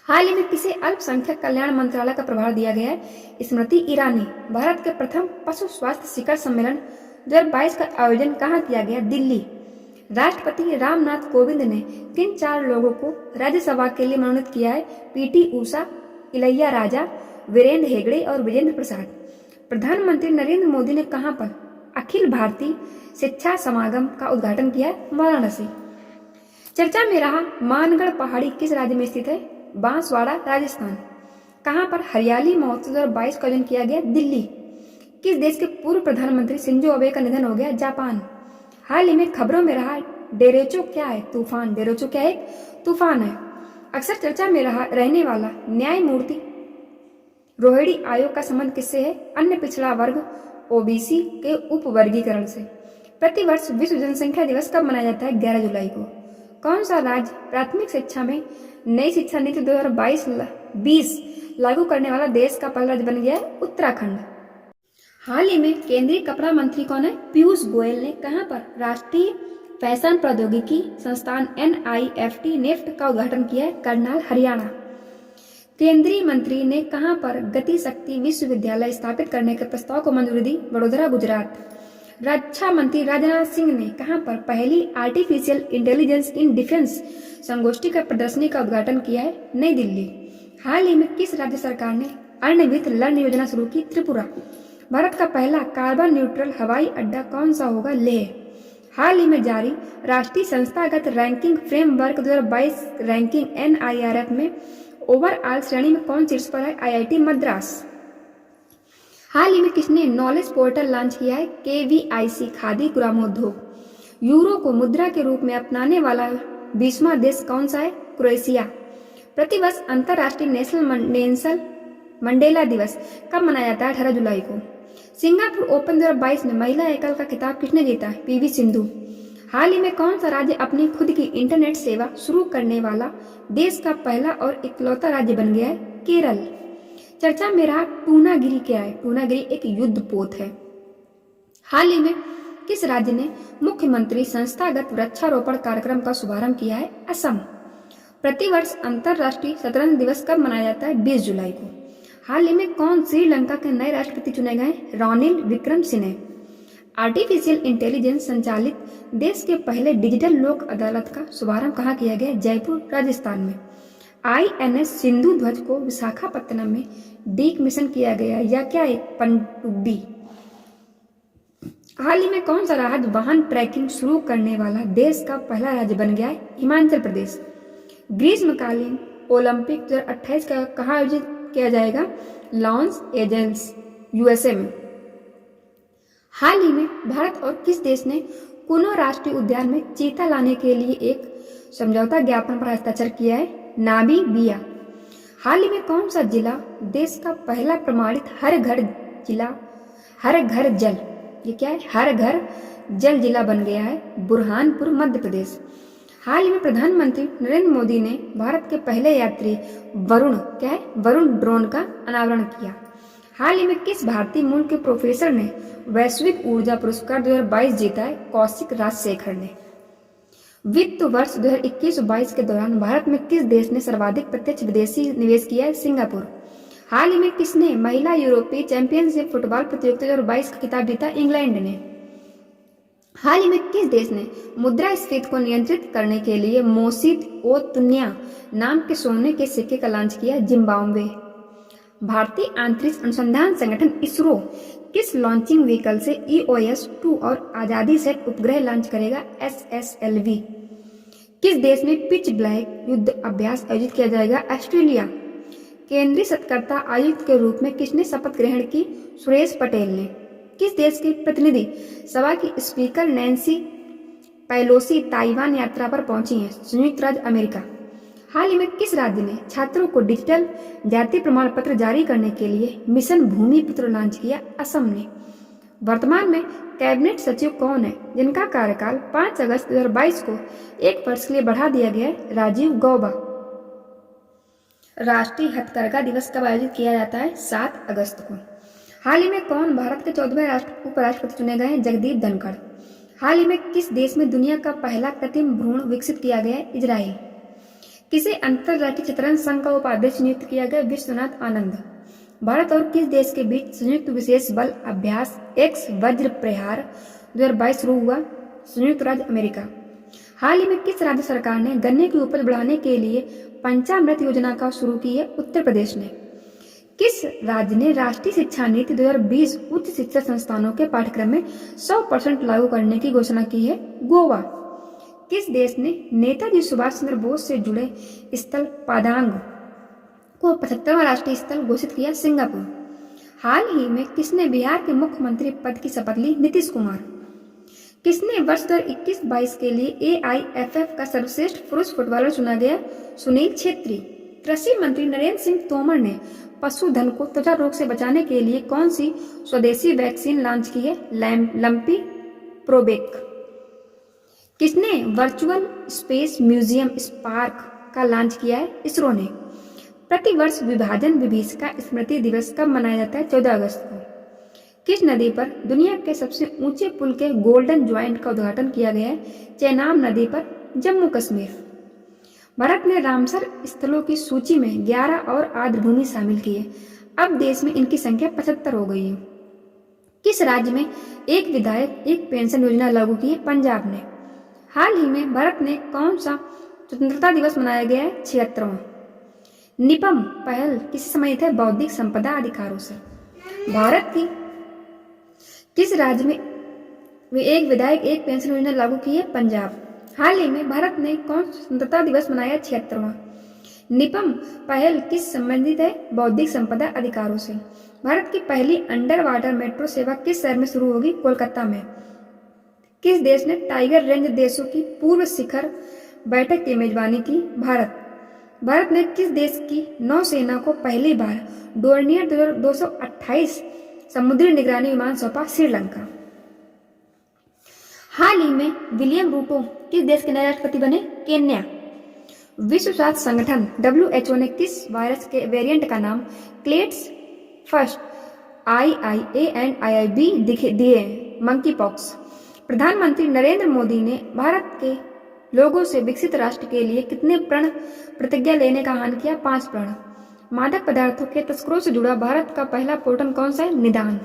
हाल ही में किसे अल्पसंख्यक कल्याण मंत्रालय का प्रभार दिया गया है? स्मृति ईरानी। भारत के प्रथम पशु स्वास्थ्य शिखर सम्मेलन 2022 का आयोजन कहाँ किया गया? दिल्ली। राष्ट्रपति रामनाथ कोविंद ने किन 4 लोगों को राज्यसभा के लिए मनोनीत किया है? PT उषा, इलैया राजा, वीरेंद्र हेगड़े और विजेंद्र प्रसाद। प्रधानमंत्री नरेंद्र मोदी ने कहां पर अखिल भारतीय शिक्षा समागम का उद्घाटन किया है? वाराणसी। चर्चा में रहा मानगढ़ पहाड़ी किस राज्य में स्थित है? बांसवाड़ा, राजस्थान। कहां पर हरियाली महोत्सव 2022 का आयोजन किया गया? दिल्ली। किस देश के पूर्व प्रधानमंत्री शिंजो अबे का निधन हो गया? जापान। हाल ही में खबरों में रहा डेरेचो क्या है? तूफान। डेरेचो क्या एक तूफान है। अक्सर चर्चा में रहने वाला न्यायमूर्ति रोहिणी आयोग का संबंध किससे है? अन्य पिछड़ा वर्ग OBC के उपवर्गीकरण से। प्रतिवर्ष विश्व जनसंख्या दिवस कब मनाया जाता है? 11 जुलाई को। कौन सा राज्य प्राथमिक शिक्षा में नई शिक्षा नीति 2022-20 लागू करने वाला देश का पहला राज्य बन गया है? उत्तराखंड। हाल ही में केंद्रीय कपड़ा मंत्री कौन है? पीयूष गोयल ने कहां पर राष्ट्रीय फैशन प्रौद्योगिकी संस्थान NIFT नेफ्ट का उद्घाटन किया है? करनाल, हरियाणा। केंद्रीय मंत्री ने कहां पर गति शक्ति विश्वविद्यालय स्थापित करने के प्रस्ताव को मंजूरी दी? वडोदरा, गुजरात। रक्षा मंत्री राजनाथ सिंह ने कहां पर पहली आर्टिफिशियल इंटेलिजेंस इन डिफेंस संगोष्ठी का प्रदर्शनी का उद्घाटन किया है? नई दिल्ली। हाल ही में किस राज्य सरकार ने अन्न विथ लर्न योजना शुरू की? त्रिपुरा। भारत का पहला कार्बन न्यूट्रल हवाई अड्डा कौन सा होगा? लेह। हाल ही में जारी राष्ट्रीय संस्थागत रैंकिंग फ्रेमवर्क 2022 रैंकिंग NIRF में ओवरऑल श्रेणी में कौन शीर्ष पर है? IIT मद्रास। हाल ही में किसने नॉलेज पोर्टल लॉन्च किया है? KVIC खादी ग्रामोद्योग। यूरो को मुद्रा के रूप में अपनाने वाला 20वां देश कौन सा है? क्रोएशिया। प्रतिवर्ष अंतर्राष्ट्रीय नेशनल मंडेला दिवस कब मनाया जाता है? 18 जुलाई को। सिंगापुर ओपन 2022 में महिला एकल का खिताब किसने जीता? पीवी सिंधु। हाल ही में कौन सा राज्य अपनी खुद की इंटरनेट सेवा शुरू करने वाला देश का पहला और इकलौता राज्य बन गया है? केरल। चर्चा में रहा टूनागिरी क्या है? टूनागिरी एक युद्ध पोत है। हाल ही में किस राज्य ने मुख्यमंत्री संस्थागत वृक्षारोपण कार्यक्रम का शुभारंभ किया है? असम। प्रतिवर्ष अंतर्राष्ट्रीय शतरंज दिवस कब मनाया जाता है? 20 जुलाई को। हाल ही में कौन श्रीलंका के नए राष्ट्रपति चुने गए? रानिल विक्रमसिंघे। आर्टिफिशियल इंटेलिजेंस संचालित देश के पहले डिजिटल लोक अदालत का शुभारंभ कहाँ किया गया? जयपुर, राजस्थान में। INS सिंधु ध्वज को विशाखापत्तनम में डीकमीशन किया गया या क्या एक पनडुब्बी? हाल ही में कौन सा राज्य वाहन ट्रैकिंग शुरू करने वाला देश का पहला राज्य बन गया है? हिमाचल प्रदेश। ग्रीष्मकालीन ओलंपिक 2028 का कहाँ आयोजित किया जाएगा? लॉस एंजल्स, USA में। हाल ही में भारत और किस देश ने कुनो राष्ट्रीय उद्यान में चीता लाने के लिए एक समझौता ज्ञापन पर हस्ताक्षर किया है? नामीबिया। हाल ही में कौन सा जिला देश का पहला प्रमाणित हर घर जल, ये क्या है? हर घर जल जिला बन गया है? बुरहानपुर, मध्य प्रदेश। हाल ही में प्रधानमंत्री नरेंद्र मोदी ने भारत के पहले यात्री वरुण ड्रोन का अनावरण किया। हाल ही में किस भारतीय मूल के प्रोफेसर ने वैश्विक ऊर्जा पुरस्कार 2022 जीता है? कौशिक राजशेखर ने। वित्त वर्ष 2021-22 के दौरान भारत में किस देश ने सर्वाधिक प्रत्यक्ष विदेशी निवेश किया है? सिंगापुर। हाल ही में किसने महिला यूरोपीय चैंपियनशिप फुटबॉल प्रतियोगिता 2022 का खिताब जीता? इंग्लैंड ने। हाल ही में किस देश ने मुद्रास्फीति को नियंत्रित करने के लिए मोसित ओ तुन्या नाम के सोने के सिक्के का लॉन्च किया? जिम्बाब्वे। भारतीय अंतरिक्ष अनुसंधान संगठन इसरो किस लॉन्चिंग व्हीकल से EOS-2 और आजादी सेट उपग्रह लॉन्च करेगा? SSLV। किस देश में पिच ब्लैक युद्ध अभ्यास आयोजित किया जाएगा? ऑस्ट्रेलिया। केंद्रीय सत्कर्ता आयुक्त के रूप में किसने शपथ ग्रहण की? सुरेश पटेल ने। किस देश की प्रतिनिधि सभा की स्पीकर नैन्सी पेलोसी ताइवान यात्रा पर पहुंची हैं? संयुक्त राज्य अमेरिका। हाल ही में किस राज्य ने छात्रों को डिजिटल जाति प्रमाण पत्र जारी करने के लिए मिशन भूमिपुत्र लॉन्च किया? असम ने। वर्तमान में कैबिनेट सचिव कौन है जिनका कार्यकाल 5 अगस्त 2022 को 1 वर्ष के लिए बढ़ा दिया गया है? राजीव गौबा। राष्ट्रीय हथकरघा दिवस कब आयोजित किया जाता है? 7 अगस्त को। हाल ही में कौन भारत के 14वें उपराष्ट्रपति चुने गए हैं? जगदीप धनखड़। हाल ही में किस देश में दुनिया का पहला कृत्रिम भ्रूण विकसित किया गया है? इजराइल। किसे अंतर्राष्ट्रीय शतरंज संघ का उपाध्यक्ष नियुक्त किया गया? विश्वनाथ आनंद। भारत और किस देश के बीच संयुक्त विशेष बल अभ्यास एक्स वज्र प्रहार 2022 शुरू हुआ? संयुक्त राज्य अमेरिका। हाल ही में किस राज्य सरकार ने गन्ने की उपज बढ़ाने के लिए पंचामृत योजना का शुरू की है? उत्तर प्रदेश ने। किस राज्य ने राष्ट्रीय शिक्षा नीति 2020 उच्च शिक्षा संस्थानों के पाठ्यक्रम में 100% लागू करने की घोषणा की है? गोवा। किस देश ने नेताजी सुभाष चंद्र बोस से जुड़े स्थल पादांग को 75वां राष्ट्रीय स्थल घोषित किया? सिंगापुर। हाल ही में किसने बिहार के मुख्यमंत्री पद की शपथ ली? नीतीश कुमार। किसने वर्ष 2021-22 के लिए AIFF का सर्वश्रेष्ठ पुरुष फुटबॉलर चुना गया? सुनील छेत्री। कृषि मंत्री नरेंद्र सिंह तोमर ने पशुधन को त्वचा रोग से बचाने के लिए कौन सी स्वदेशी वैक्सीन लॉन्च की है? लंपी प्रोबेक। किसने वर्चुअल स्पेस म्यूजियम स्पार्क का लॉन्च किया है? इसरो ने। प्रतिवर्ष विभाजन विभीषिका स्मृति दिवस कब मनाया जाता है? 14 अगस्त को। किस नदी पर दुनिया के सबसे ऊंचे पुल के गोल्डन ज्वाइंट का उद्घाटन किया गया है? चेनाब नदी पर, जम्मू कश्मीर। भारत ने रामसर स्थलों की सूची में 11 और आर्द्रभूमि शामिल की है। अब देश में इनकी संख्या 75 हो गई है। किस राज्य में एक विधायक एक पेंशन योजना लागू की है? पंजाब ने। हाल ही में भारत ने कौन सा स्वतंत्रता दिवस मनाया गया है? 76वां। निपम पहल किससे संबंधित है? बौद्धिक संपदा अधिकारों से। भारत की किस राज्य में एक विधायक एक पेंशन योजना लागू की है? पंजाब। हाल ही में भारत ने कौन स्वतंत्रता दिवस मनाया? 76वां। निपम पहल किस संबंधित है? बौद्धिक संपदा अधिकारों से। भारत की पहली अंडर वाटर मेट्रो सेवा किस शहर में शुरू होगी? कोलकाता में। किस देश ने टाइगर रेंज देशों की पूर्व शिखर बैठक की मेजबानी की भारत ने किस देश की नौसेना को पहली बार डोर्नियर 228 समुद्री निगरानी विमान सौंपा? श्रीलंका। हाल ही में विलियम रूटो किस देश के नए राष्ट्रपति बने? केन्या। विश्व स्वास्थ्य संगठन WHO ने किस वायरस के वेरिएंट का नाम clades first IIA and IIB दिए? Monkey pox. प्रधानमंत्री नरेंद्र मोदी ने भारत के लोगों से विकसित राष्ट्र के लिए कितने प्रण प्रतिज्ञा लेने का आह्वान किया? 5 प्रण। मादक पदार्थों के तस्करों से जुड़ा भारत का पहला पोर्टल कौन सा है? निदान।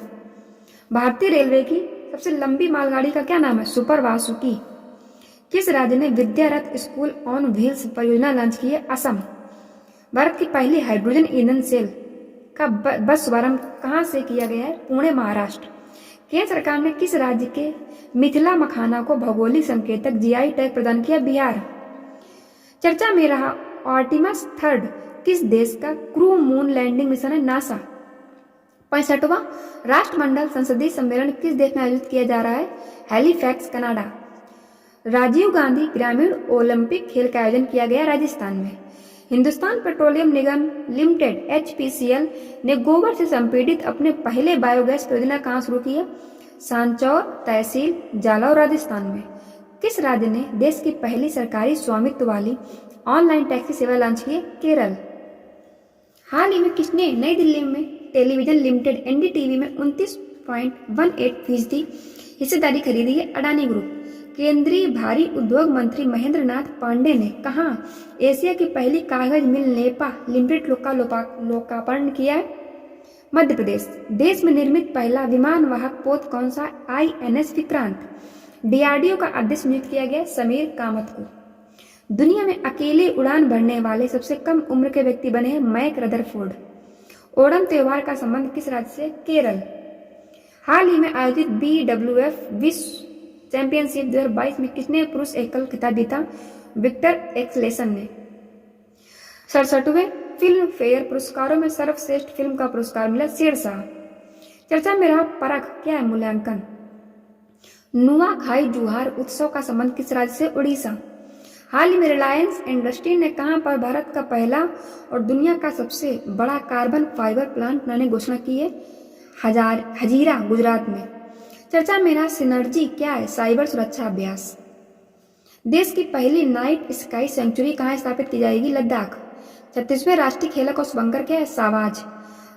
भारतीय रेलवे की सबसे लंबी मालगाड़ी का क्या नाम है? सुपर वासुकी। किस राज्य ने विद्यारथ स्कूल ऑन व्हील्स परियोजना लॉन्च की है? असम। भारत की पहली हाइड्रोजन ईंधन सेल का बस शुभारंभ कहाँ से किया गया है? पुणे, महाराष्ट्र। केंद्र सरकार ने किस राज्य के मिथिला मखाना को भौगोलिक संकेतक GI टैग प्रदान किया? बिहार। चर्चा में रहा आर्टिमस 3 किस देश का क्रू मून लैंडिंग मिशन है? नासा। 65वां राष्ट्रमंडल संसदीय सम्मेलन किस देश में आयोजित किया जा रहा है? Halifax, Canada. राजीव गांधी ग्रामीण ओलंपिक खेल का आयोजन किया गया राजस्थान में। हिंदुस्तान पेट्रोलियम निगम लिमिटेड HPCL ने गोबर से संपीड़ित अपने पहले बायोगैस परियोजना कहाँ शुरू की है? सांचौर तहसील, जालौर, राजस्थान में। किस राज्य ने देश की पहली सरकारी स्वामित्व वाली ऑनलाइन टैक्सी सेवा लॉन्च की है? केरल। हाल ही में किसने नई दिल्ली में टेलीविजन लिमिटेड NDTV में 29.18% हिस्सेदारी खरीदी है? अडानी ग्रुप। केंद्रीय भारी उद्योग मंत्री महेंद्र नाथ पांडे ने कहा एशिया की पहली कागज मिल नेपा लिमिटेड का लोकार्पण किया है? मध्य प्रदेश। देश में निर्मित पहला विमानवाहक पोत कौन सा? INS विक्रांत। DRDO का अध्यक्ष नियुक्त किया गया समीर कामत को। दुनिया में अकेले उड़ान भरने वाले सबसे कम उम्र के व्यक्ति बने हैं मैक रदरफोर्ड। ओणम त्योहार का संबंध किस राज्य से? केरल। हाल ही में आयोजित BWF विश्व चैंपियनशिप 2022 में किसने पुरुष एकल खिताब जीता? विक्टर एक्सलेसन ने। 67वें फिल्म फेयर पुरस्कारों में सर्वश्रेष्ठ फिल्म का पुरस्कार मिला शेरशाह। चर्चा में रहा परख क्या है? मूल्यांकन। नुआखाई जुहार उत्सव का संबंध किस राज्य से? उड़ीसा। हाल ही में रिलायंस इंडस्ट्री ने कहां पर भारत का पहला और दुनिया का सबसे बड़ा कार्बन फाइबर प्लांट बनाने की घोषणा की है? हजीरा, गुजरात में। चर्चा में रहा सिनर्जी क्या है? साइबर सुरक्षा अभ्यास। देश की पहली नाइट स्काई सेंचुरी कहाँ स्थापित की जाएगी? लद्दाख। 36वें राष्ट्रीय खेलों का शुभंकर क्या है? सावाज।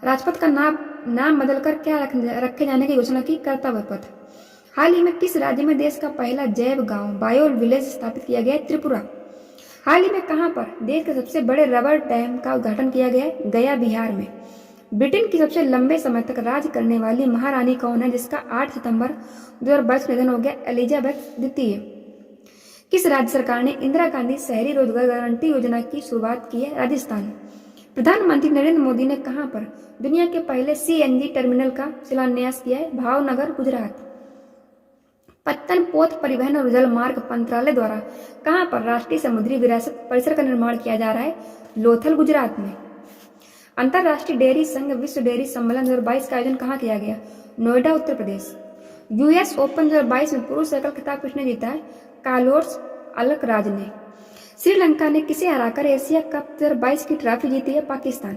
राजपथ का नाम बदलकर क्या रखे जाने की घोषणा की? कर्तव्य पथ। हाल ही में किस राज्य में देश का पहला जैव गांव बायो विलेज स्थापित किया गया है? त्रिपुरा। हाल ही में कहां पर देश के सबसे बड़े रबर डैम का उद्घाटन किया गया है? गया, बिहार में। ब्रिटेन की सबसे लंबे समय तक राज करने वाली महारानी कौन है जिसका 8 सितंबर 2022 को निधन हो गया? एलिजाबेथ द्वितीय। किस राज्य सरकार ने इंदिरा गांधी शहरी रोजगार गारंटी योजना की शुरुआत की है? राजस्थान। प्रधानमंत्री नरेंद्र मोदी ने कहां पर दुनिया के पहले CNG टर्मिनल का शिलान्यास किया है? भावनगर, गुजरात। पत्तन पोत परिवहन और जल मार्ग मंत्रालय द्वारा कहां पर राष्ट्रीय समुद्री विरासत परिसर का निर्माण किया जा रहा है? लोथल, गुजरात में। अंतर्राष्ट्रीय डेयरी संघ विश्व डेयरी सम्मेलन 2022 का आयोजन कहाँ किया गया? नोएडा, उत्तर प्रदेश। US ओपन 2022 में पुरुष एकल खिताब किसने जीता है? कार्लोस अल्कराज ने। श्रीलंका ने किसे हराकर एशिया कप 2022 की ट्रॉफी जीती है? पाकिस्तान।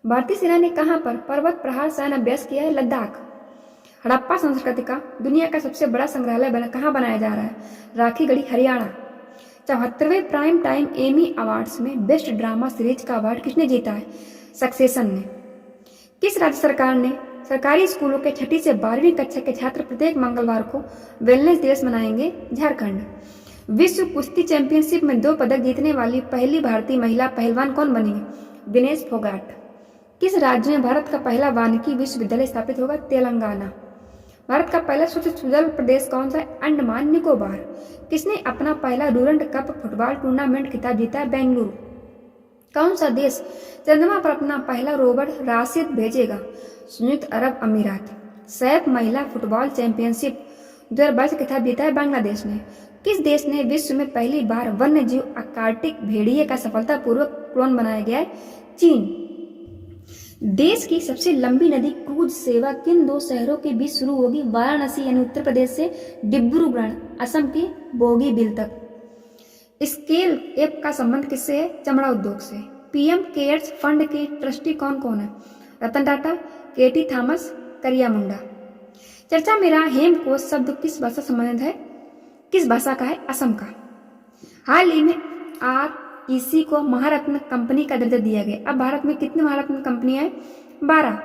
भारतीय सेना ने कहां पर पर्वत प्रहार सैन्य अभ्यास किया है? लद्दाख। हड़प्पा संस्कृति का दुनिया का सबसे बड़ा संग्रहालय कहाँ बनाया जा रहा है? राखीगढ़ी, हरियाणा। 74वें प्राइम टाइम एमी अवार्ड्स में बेस्ट ड्रामा सीरीज का अवार्ड किसने जीता है? सक्सेशन ने। किस राज्य सरकार ने सरकारी स्कूलों के 6ठी से 12वीं कक्षा के छात्र प्रत्येक मंगलवार को वेलनेस दिवस मनाएंगे? झारखंड। विश्व कुश्ती चैंपियनशिप में 2 पदक जीतने वाली पहली भारतीय महिला पहलवान कौन बनी? विनेश फोगाट। किस राज्य में भारत का पहला वानिकी विश्वविद्यालय स्थापित होगा? तेलंगाना। भारत का पहला स्वच्छ जल प्रदेश कौन सा है? अंडमान निकोबार। किसने अपना पहला डूरंड कप फुटबॉल टूर्नामेंट खिताब जीता है? बेंगलुरु। कौन सा देश चंद्रमा पर अपना पहला रोवर राशिद भेजेगा? संयुक्त अरब अमीरात। सैफ महिला फुटबॉल चैंपियनशिप 2022 खिताब जीता है बांग्लादेश ने। किस देश ने विश्व में पहली बार वन्य जीव आर्कटिक भेड़िए का सफलतापूर्वक क्लोन बनाया गया है? चीन। देश की सबसे लंबी नदी क्रूज सेवा किन 2 शहरों के बीच शुरू होगी? वाराणसी यानी उत्तर प्रदेश से डिब्रूगढ़, असम के बोगीबिल तक। स्केल ऐप का संबंध किससे है? चमड़ा उद्योग से। पीएम केयर्स फंड के ट्रस्टी कौन कौन है? रतन टाटा, केटी थॉमस, करिया मुंडा। चर्चा में रहा हेमकोश शब्द किस भाषा से संबंधित है? किस भाषा का है? असम का। हाल ही में REC को महारत्न कंपनी का दर्जा दिया गया। अब भारत में कितनी महारत्न कंपनियां हैं? 12।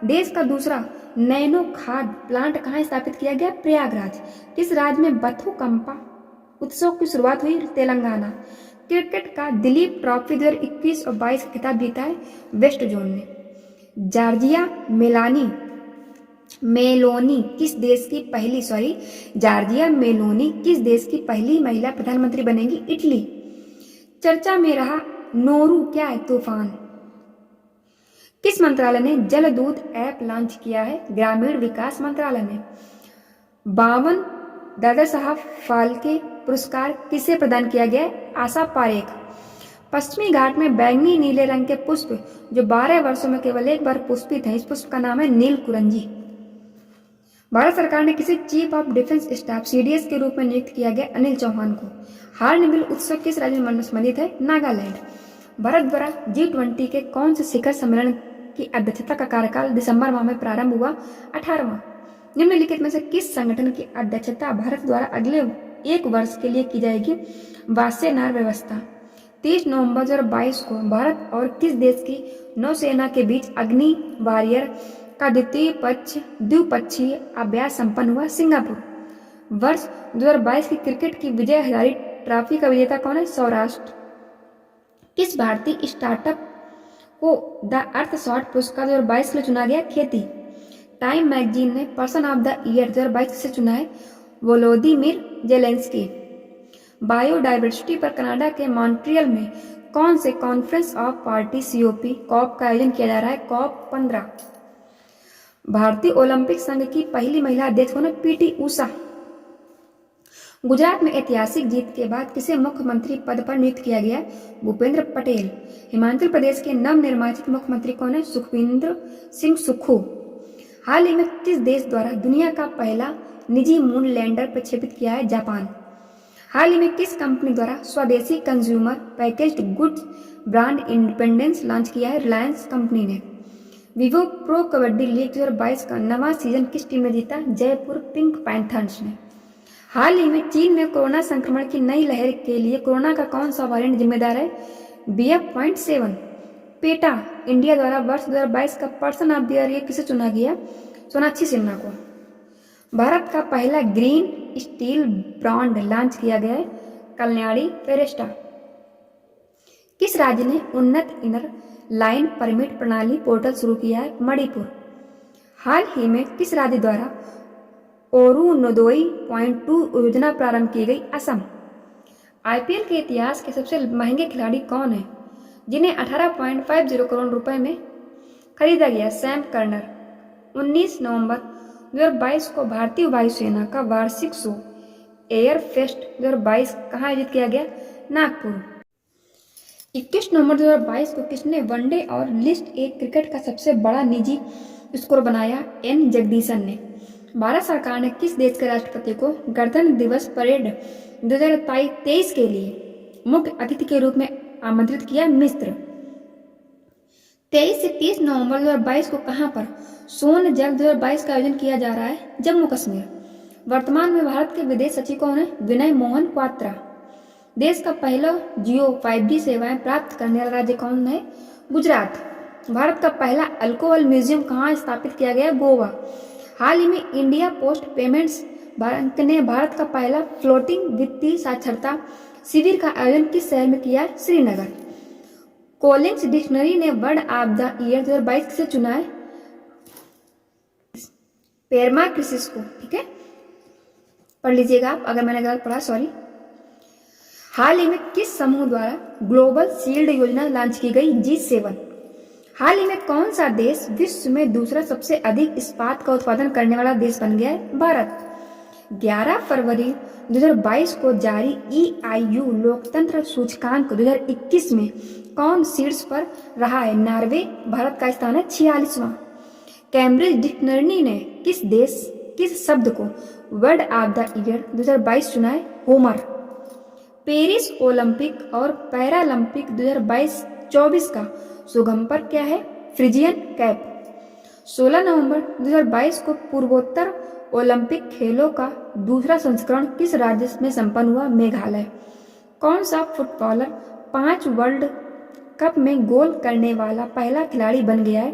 देश का दूसरा नैनो खाद प्लांट कहाँ स्थापित किया गया? प्रयागराज। किस राज्य में बथुकम्पा उत्सव की शुरुआत हुई? तेलंगाना। क्रिकेट का दिलीप ट्रॉफी 2021 और 22 का खिताब जीता है वेस्ट जोन ने। जॉर्जिया मेलोनी किस देश की पहली महिला प्रधानमंत्री बनेंगी? इटली। चर्चा में रहा नोरू क्या है? तूफान। किस मंत्रालय ने जलदूत ऐप लॉन्च किया है? ग्रामीण विकास मंत्रालय ने। 52 दादा साहब फाल्के पुरस्कार किसे प्रदान किया गया? आशा पारेख। पश्चिमी घाट में बैंगनी नीले रंग के पुष्प जो 12 वर्षों में केवल एक बार पुष्पित हैं, इस पुष्प का नाम है नीलकुरंजी। भारत सरकार ने किसी chief of defence staff CDS के रूप में नियुक्त किया गया? अनिल चौहान को। हार्नबिल उत्सव किस राज्य में संबंधित है? नागालैंड। भारत द्वारा G20 के कौन से शिखर सम्मेलन की अध्यक्षता का कार्यकाल दिसंबर माह में प्रारंभ हुआ? 18वां। निम्नलिखित में से किस संगठन की अध्यक्षता भारत द्वारा अगले 1 वर्ष के लिए की जाएगी? वासेनार व्यवस्था। 30 नवंबर 2022 को भारत और किस देश की नौसेना के बीच अग्नि वॉरियर का द्विपक्षीय अभ्यास संपन्न हुआ? सिंगापुर। वर्ष 2022 की क्रिकेट की विजय हजारे ट्रॉफी का विजेता कौन है? सौराष्ट्र। किस भारतीय स्टार्टअप को द अर्थ शॉट पुरस्कार 2022 के लिए चुना गया? खेती। टाइम मैगजीन ने पर्सन ऑफ द ईयर 2022 से चुना है? Volodymyr Zelensky. बायोडाइवर्सिटी पर कनाडा के मॉन्ट्रियल में कौन से कॉन्फ्रेंस ऑफ पार्टी COP का आयोजन किया जा रहा है? COP 15। भारतीय ओलंपिक संघ की पहली महिला अध्यक्ष कौन है? PT उषा। गुजरात में ऐतिहासिक जीत के बाद किसे मुख्यमंत्री पद पर नियुक्त किया गया? भूपेंद्र पटेल। हिमाचल प्रदेश के नवनिर्वाचित मुख्यमंत्री कौन है? सुखविंदर सिंह सुक्खू। हाल ही में किस देश द्वारा दुनिया का पहला निजी मून लैंडर प्रक्षेपित किया है? जापान। हाल ही में किस कंपनी द्वारा स्वदेशी consumer packaged goods brand independence launch किया है? रिलायंस कंपनी ने। विवो प्रो कबड्डी लीग 2022 का 9वां सीजन किस टीम ने जीता? जयपुर पिंक पैंथर्स ने। हाल ही में चीन में कोरोना संक्रमण की नई लहर के लिए कोरोना का कौन सा वेरिएंट जिम्मेदार है? BF.7। पेटा इंडिया द्वारा वर्ष 2022 का पर्सन ऑफ द ईयर किसे चुना गया? सोनाक्षी सिन्हा को। भारत का पहला ग्रीन स्टील ब्रांड लॉन्च किया गया है? कल्याणी फेरेस्टा। किस राज्य ने उन्नत इनर लाइन परमिट प्रणाली पोर्टल शुरू किया है? मणिपुर। हाल ही में किस राज्य द्वारा अरुणोदय .2 योजना प्रारंभ की गई? असम। IPL के इतिहास के सबसे महंगे खिलाड़ी कौन है जिन्हें 18.50 करोड़ रुपए में खरीदा गया? Sam corner. 19 नवंबर 2022 को भारतीय वायुसेना का वार्षिक शो एयर फेस्ट 2022 कहाँ आयोजित किया गया? नागपुर। 21 नवंबर 2022 को किसने वनडे और लिस्ट ए क्रिकेट का सबसे बड़ा निजी स्कोर बनाया? N जगदीशन ने। भारत सरकार ने किस देश के राष्ट्रपति को गणतंत्र दिवस परेड 2023 के लिए मुख्य अतिथि के रूप में आमंत्रित किया? मिस्र। 23 से 30 नवंबर 2022 को कहां पर सोन जंग 2022 का आयोजन किया जा रहा है? जम्मू कश्मीर। वर्तमान में भारत के विदेश सचिव कौन है? विनय मोहन क्वात्रा। देश का पहला जियो 5G सेवाएं प्राप्त करने वाला राज्य कौन है? गुजरात। भारत का पहला अल्कोहल म्यूजियम कहाँ स्थापित किया गया? गोवा। हाल ही में इंडिया पोस्ट पेमेंट्स बैंक ने भारत का पहला फ्लोटिंग वित्तीय साक्षरता शिविर का आयोजन किस शहर में किया? श्रीनगर। कोलिंग्स डिक्शनरी ने वर्ड ऑफ द ईयर 2022 से चुना है? पेरमाक्रिसिस को। ठीक है, पढ़ लीजिएगा आप अगर मैंने गलत पढ़ा, सॉरी। हाल ही में किस समूह द्वारा ग्लोबल शील्ड योजना लॉन्च की गई? G7। हाल ही में कौन सा देश विश्व में दूसरा सबसे अधिक इस्पात का उत्पादन करने वाला देश बन गया है? भारत। 11 फरवरी 2022 को जारी EIU लोकतंत्र सूचकांक 2021 में कौन शीर्ष पर रहा है? नॉर्वे। भारत का स्थान है 46वां। कैम्ब्रिज डिक्शनरी ने किस शब्द को वर्ड ऑफ द ईयर 2022 चुना है? होमर। पेरिस ओलंपिक और पैरालंपिक 2022-24 का शुभंकर क्या है? Phrygian cap. 16 नवंबर 2022 को पूर्वोत्तर ओलंपिक खेलों का दूसरा संस्करण किस राज्य में संपन्न हुआ? मेघालय। कौन सा फुटबॉलर 5 वर्ल्ड कप में गोल करने वाला पहला खिलाड़ी बन गया है?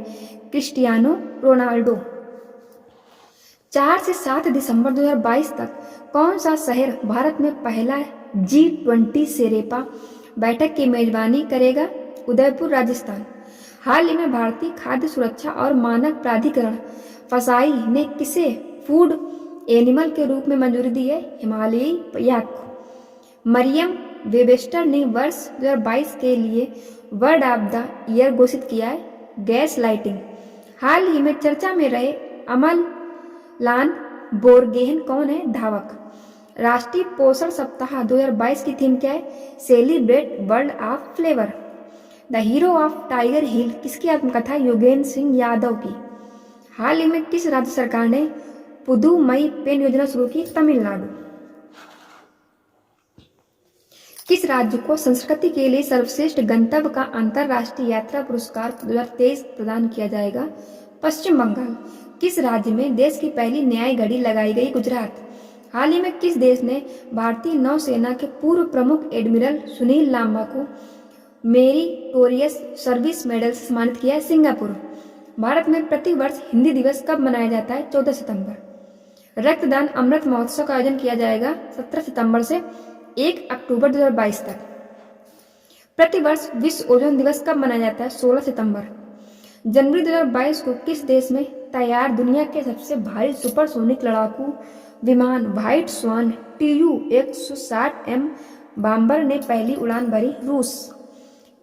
Cristiano Ronaldo. 4 से 7 दिसंबर 2022 तक कौन सा शहर भारत में पहला G20 सेरेपा बैठक की मेजबानी करेगा? उदयपुर, राजस्थान। हाल ही में भारतीय खाद्य सुरक्षा और मानक प्राधिकरण फसाई ने किसे फूड एनिमल के रूप में मंजूरी दी है? हिमालयी याक को। मरियम वेबस्टर ने वर्ष 2022 के लिए वर्ड ऑफ द ईयर घोषित किया है? Gas lighting. हाल ही में चर्चा में रहे अमल लान बोरगेहन कौन है? धावक। राष्ट्रीय पोषण सप्ताह 2022 की थीम क्या है? Celebrate world of flavour. The hero of Tiger Hill किसकी आत्मकथा? योगेंद्र सिंह यादव की। हाल ही में किस राज्य सरकार ने पुदुमई पेन योजना शुरू की? तमिलनाडु। किस राज्य को संस्कृति के लिए सर्वश्रेष्ठ गंतव्य का अंतर्राष्ट्रीय यात्रा पुरस्कार 2023 प्रदान किया जाएगा? पश्चिम बंगाल। किस राज्य में देश की पहली न्याय घड़ी लगाई गई? गुजरात। हाल ही में किस देश ने भारतीय नौसेना के पूर्व प्रमुख एडमिरल सुनील लांबा को मेरिटोरियस सर्विस मेडल से सम्मानित किया है? सिंगापुर। भारत में प्रतिवर्ष हिंदी दिवस कब मनाया जाता है? 14 सितंबर। रक्तदान अमृत महोत्सव का आयोजन किया जाएगा 17 सितंबर से 1 अक्टूबर 2022 तक। प्रतिवर्ष विश्व ओजोन दिवस कब मनाया जाता है? 16 सितंबर। जनवरी 2022 को किस देश में तैयार दुनिया के सबसे भारी सुपरसोनिक लड़ाकू विमान व्हाइट स्वान TU-160M बॉम्बर ने पहली उड़ान भरी? रूस।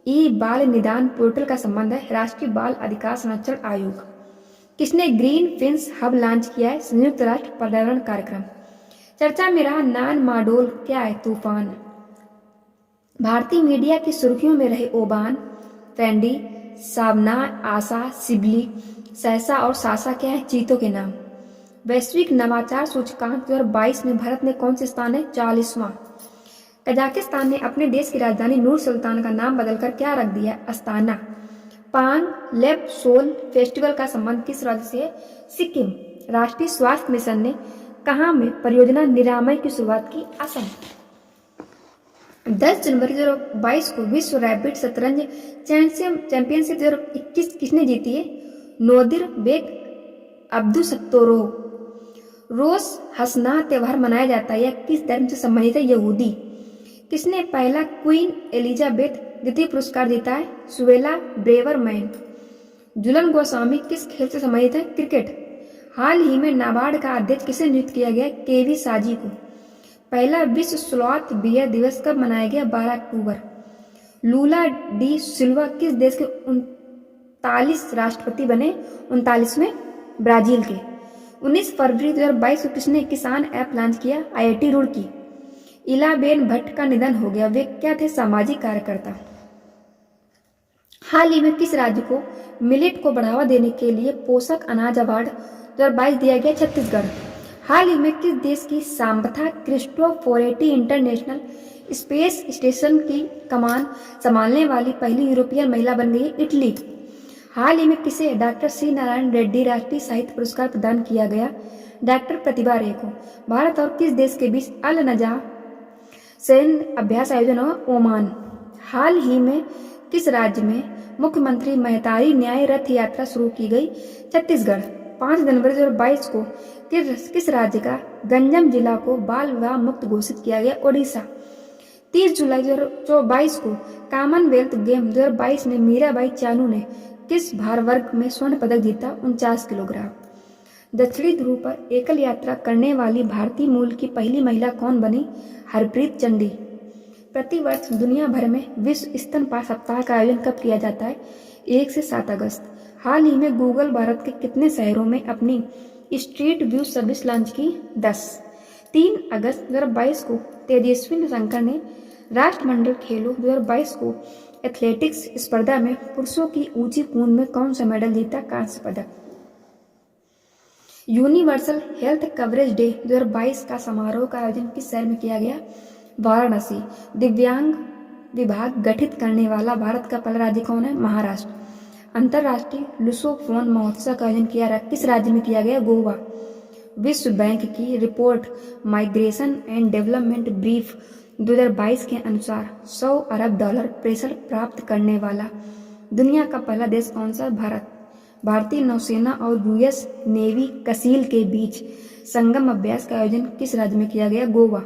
ई बाल निदान पोर्टल का संबंध है राष्ट्रीय बाल अधिकार संरक्षण आयोग। किसने ग्रीन फिंस हब लॉन्च किया है? संयुक्त राष्ट्र पर्यावरण कार्यक्रम। चर्चा में रहा नान माडोल क्या है? तूफान। भारतीय मीडिया की सुर्खियों में रहे ओबान, फैंडी, सावना, आशा, सिबली, सहसा और सासा क्या है? चीतों के नाम। वैश्विक नवाचार सूचकांक 2022 में भारत में कौन से स्थान है? 40वां। कजाकिस्तान ने अपने देश की राजधानी नूर सुल्तान का नाम बदलकर क्या रख दिया? अस्ताना। पांग लेप सोल फेस्टिवल का संबंध किस राज्य से है? सिक्किम। राष्ट्रीय स्वास्थ्य मिशन ने कहाँ में परियोजना निरामय की शुरुआत की? असम। 10 जनवरी 2022 को विश्व रैपिड शतरंज चैंपियनशिप 2021 किसने जीती है? नोदिर बेग अब्दुसत्तोरोव। रोज हसना त्योहार मनाया जाता है? यह किस धर्म से संबंधित है? यहूदी। किसने पहला क्वीन एलिजाबेथ द्वितीय पुरस्कार जीता है? सुवेला ब्रेवरमैन। जुलन गोस्वामी किस खेल से संबंधित है? क्रिकेट। हाल ही में नाबार्ड का अध्यक्ष किसे नियुक्त किया गया? केवी साजी को। पहला विश्व स्लॉथ बियर दिवस कब मनाया गया? 12 अक्टूबर। लूला डी सिल्वा किस देश के 39 राष्ट्रपति बने? 39वें ब्राजील के। 19 फरवरी 2022 को किसने किसान ऐप लॉन्च किया? IIT रुड़की। इलाबेन भट्ट का निधन हो गया। वे क्या थे? सामाजिक कार्यकर्ता। हाल ही में किस राज्य को मिलेट को बढ़ावा देने के लिए पोषक अनाज अवार्ड 2022 दिया गया? छत्तीसगढ़। हाल ही में किस देश की सांबथा क्रिस्टोफोरेटी इंटरनेशनल स्पेस स्टेशन की कमान संभालने वाली पहली यूरोपियन महिला बन गई? इटली। हाल ही में किसे डॉक्टर सी नारायण रेड्डी राष्ट्रीय साहित्य पुरस्कार प्रदान किया गया? डॉक्टर प्रतिभा रे को। भारत और किस देश के बीच अल नजा सैन्य अभ्यास आयोजन हुआ? ओमान। हाल ही में किस राज्य में मुख्यमंत्री महतारी न्याय रथ यात्रा शुरू की गई? छत्तीसगढ़। 5 जनवरी 2022 को किस राज्य का गंजम जिला को बाल विवाह मुक्त घोषित किया गया? ओडिशा। 30 जुलाई 2022 को कॉमनवेल्थ गेम 2022 में मीराबाई चानू ने किस भार वर्ग में स्वर्ण पदक जीता? 49 किलोग्राम। दक्षिणी ध्रुव पर एकल यात्रा करने वाली भारतीय मूल की पहली महिला कौन बनी? हरप्रीत चंडी। प्रतिवर्ष दुनिया भर में विश्व स्तनपान सप्ताह का आयोजन कब किया जाता है? 1 से 7 अगस्त। हाल ही में गूगल भारत के कितने शहरों में अपनी स्ट्रीट व्यू सर्विस लॉन्च की? 10। 3 अगस्त 2022 को तेजस्वी शंकर ने राष्ट्रमंडल खेलों 2022 को एथलेटिक्स स्पर्धा में पुरुषों की ऊंची कूद में कौन सा मेडल जीता? कांस्य पदक। यूनिवर्सल हेल्थ कवरेज डे 2022 का समारोह का आयोजन किस शहर में किया गया? वाराणसी। दिव्यांग विभाग गठित करने वाला भारत का पहला राज्य कौन है? महाराष्ट्र। अंतर्राष्ट्रीय लुसोफोन महोत्सव का आयोजन किस राज्य में किया गया? गोवा। विश्व बैंक की report migration and development brief 2022 के अनुसार $100 अरब प्रेशर प्राप्त करने वाला दुनिया का पहला देश कौन सा? भारत। भारतीय नौसेना और यूएस नेवी कसील के बीच संगम अभ्यास का आयोजन किस राज्य में किया गया? गोवा।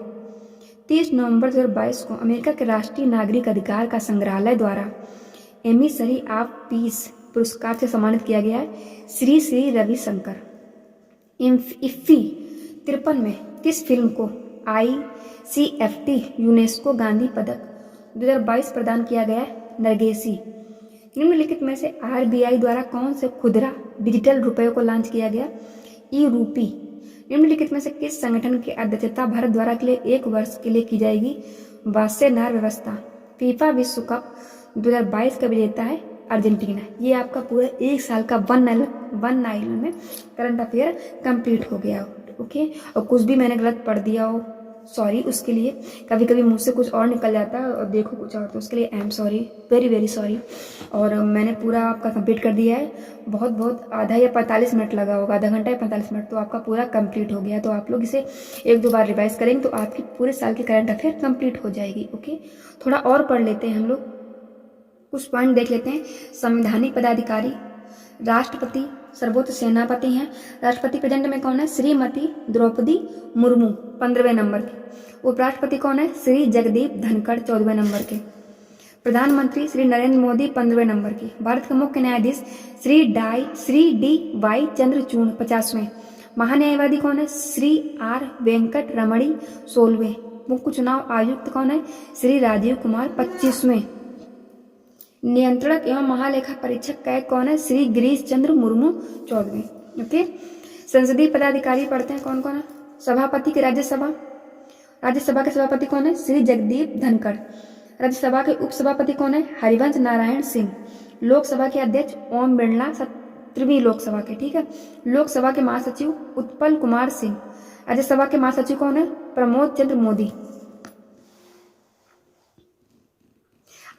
30 नवंबर 2022 को अमेरिका के राष्ट्रीय नागरिक अधिकार का संग्रहालय द्वारा एमिसरी ऑफ पीस पुरस्कार से सम्मानित किया गया है श्री श्री रविशंकर। इफ्फी 53 में किस फिल्म को ICFT यूनेस्को गांधी पदक 2022 प्रदान किया गया है? नरगेसी। निम्नलिखित में से RBI द्वारा कौन से खुदरा डिजिटल रुपयों को लॉन्च किया गया? ई-रूपी। निम्नलिखित में से किस संगठन की अध्यक्षता भारत द्वारा अगले 1 वर्ष के लिए की जाएगी? वासेनार व्यवस्था। फीफा विश्व कप 2022 का विजेता है अर्जेंटीना। ये आपका पूरा 1 साल का वन नाइल में करंट अफेयर कंप्लीट हो गया। ओके, और कुछ भी मैंने गलत पढ़ दिया हो सॉरी उसके लिए। कभी कभी मुझसे कुछ और निकल जाता है और देखो कुछ और, तो उसके लिए I am sorry, very very sorry. और मैंने पूरा आपका कंप्लीट कर दिया है। बहुत आधा या 45 मिनट लगा होगा, आधा घंटा या 45 मिनट, तो आपका पूरा कंप्लीट हो गया। तो आप लोग इसे 1-2 बार रिवाइज करेंगे तो आपकी पूरे साल की करंट अफेयर कंप्लीट हो जाएगी। ओके, थोड़ा और पढ़ लेते हैं हम लोग, कुछ पॉइंट देख लेते हैं। संवैधानिक पदाधिकारी राष्ट्रपति सर्वोच्च सेनापति हैं। राष्ट्रपति प्रेजेंट में कौन है? श्रीमती द्रौपदी मुर्मू 15वें नंबर के। उपराष्ट्रपति कौन है? श्री जगदीप धनखड़ 14वें नंबर के। प्रधानमंत्री श्री नरेंद्र मोदी 15वें नंबर के। भारत के मुख्य न्यायाधीश श्री D.Y. चंद्रचूड़ 50वें। महान्यायवादी कौन है? श्री R. वेंकट रमणी 16वें। मुख्य चुनाव आयुक्त कौन है? श्री राजीव कुमार 25वें। नियंत्रक एवं महालेखा परीक्षक कैग कौन है? श्री गिरीश चंद्र मुर्मू 14वें। ओके, संसदीय पदाधिकारी पढ़ते हैं कौन कौन है? सभापति की राज्यसभा के सभापति कौन है? श्री जगदीप धनखड़। राज्यसभा के उपसभापति कौन है? हरिवंश नारायण सिंह। लोकसभा के अध्यक्ष ओम बिरला 17वीं लोकसभा के। ठीक है। लोकसभा के महासचिव उत्पल कुमार सिंह। राज्यसभा के महासचिव कौन है? प्रमोद चंद्र मोदी।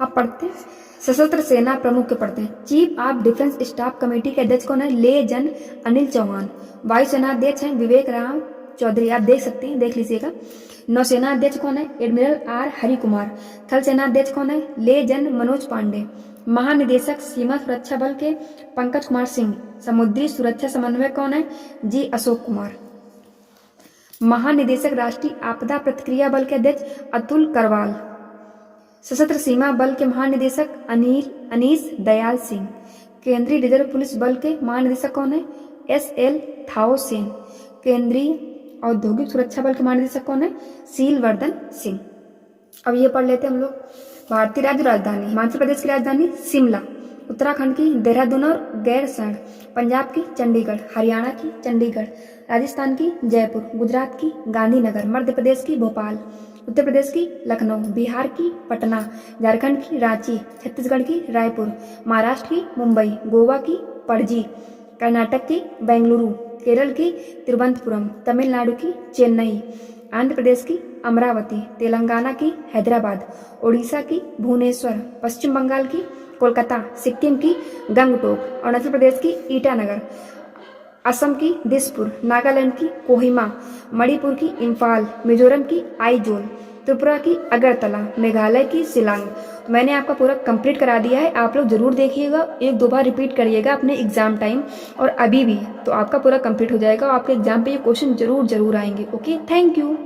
आप पढ़ते हैं सशस्त्र सेना प्रमुख के पढ़ते हैं। Chief of defence staff committee के अध्यक्ष कौन है? ले जन अनिल चौहान। वायुसेना अध्यक्ष हैं विवेक राम चौधरी, आप देख सकते हैं, देख लीजिएगा। नौसेना अध्यक्ष कौन है? Admiral R. हरि कुमार। थल सेना अध्यक्ष कौन है? ले जन मनोज पांडे। महानिदेशक सीमा सुरक्षा बल के पंकज कुमार सिंह। समुद्री सुरक्षा समन्वयक कौन है? G. अशोक कुमार। महानिदेशक राष्ट्रीय आपदा प्रतिक्रिया बल के अध्यक्ष अतुल करवाल। सशस्त्र सीमा बल के महानिदेशक अनीस दयाल सिंह। केंद्रीय रिजर्व पुलिस बल के महानिदेशक कौन है? S.L. थाओ सेन। केंद्रीय औद्योगिक सुरक्षा बल के महानिदेशक कौन है? शीलवर्धन सिंह। अब ये पढ़ लेते हैं हम लोग। भारतीय राज्य राजधानी, हिमाचल प्रदेश की राजधानी शिमला, उत्तराखंड की देहरादून और गैरसैंण, पंजाब की चंडीगढ़, हरियाणा की चंडीगढ़, राजस्थान की जयपुर, गुजरात की गांधीनगर, मध्य प्रदेश की भोपाल, उत्तर प्रदेश की लखनऊ, बिहार की पटना, झारखंड की रांची, छत्तीसगढ़ की रायपुर, महाराष्ट्र की मुंबई, गोवा की पणजी, कर्नाटक की बेंगलुरु, केरल की तिरुवनंतपुरम, तमिलनाडु की चेन्नई, आंध्र प्रदेश की अमरावती, तेलंगाना की हैदराबाद, ओडिशा की भुवनेश्वर, पश्चिम बंगाल की कोलकाता, सिक्किम की गंगटोक, अरुणाचल प्रदेश की ईटानगर, असम की दिसपुर, नागालैंड की कोहिमा, मणिपुर की इम्फाल, मिजोरम की आइजोल, त्रिपुरा की अगरतला, मेघालय की शिलांग। मैंने आपका पूरा कंप्लीट करा दिया है। आप लोग जरूर देखिएगा, 1-2 बार रिपीट करिएगा अपने एग्जाम टाइम और अभी भी, तो आपका पूरा कंप्लीट हो जाएगा और आपके एग्जाम पे ये क्वेश्चन जरूर आएंगे। Okay, thank you.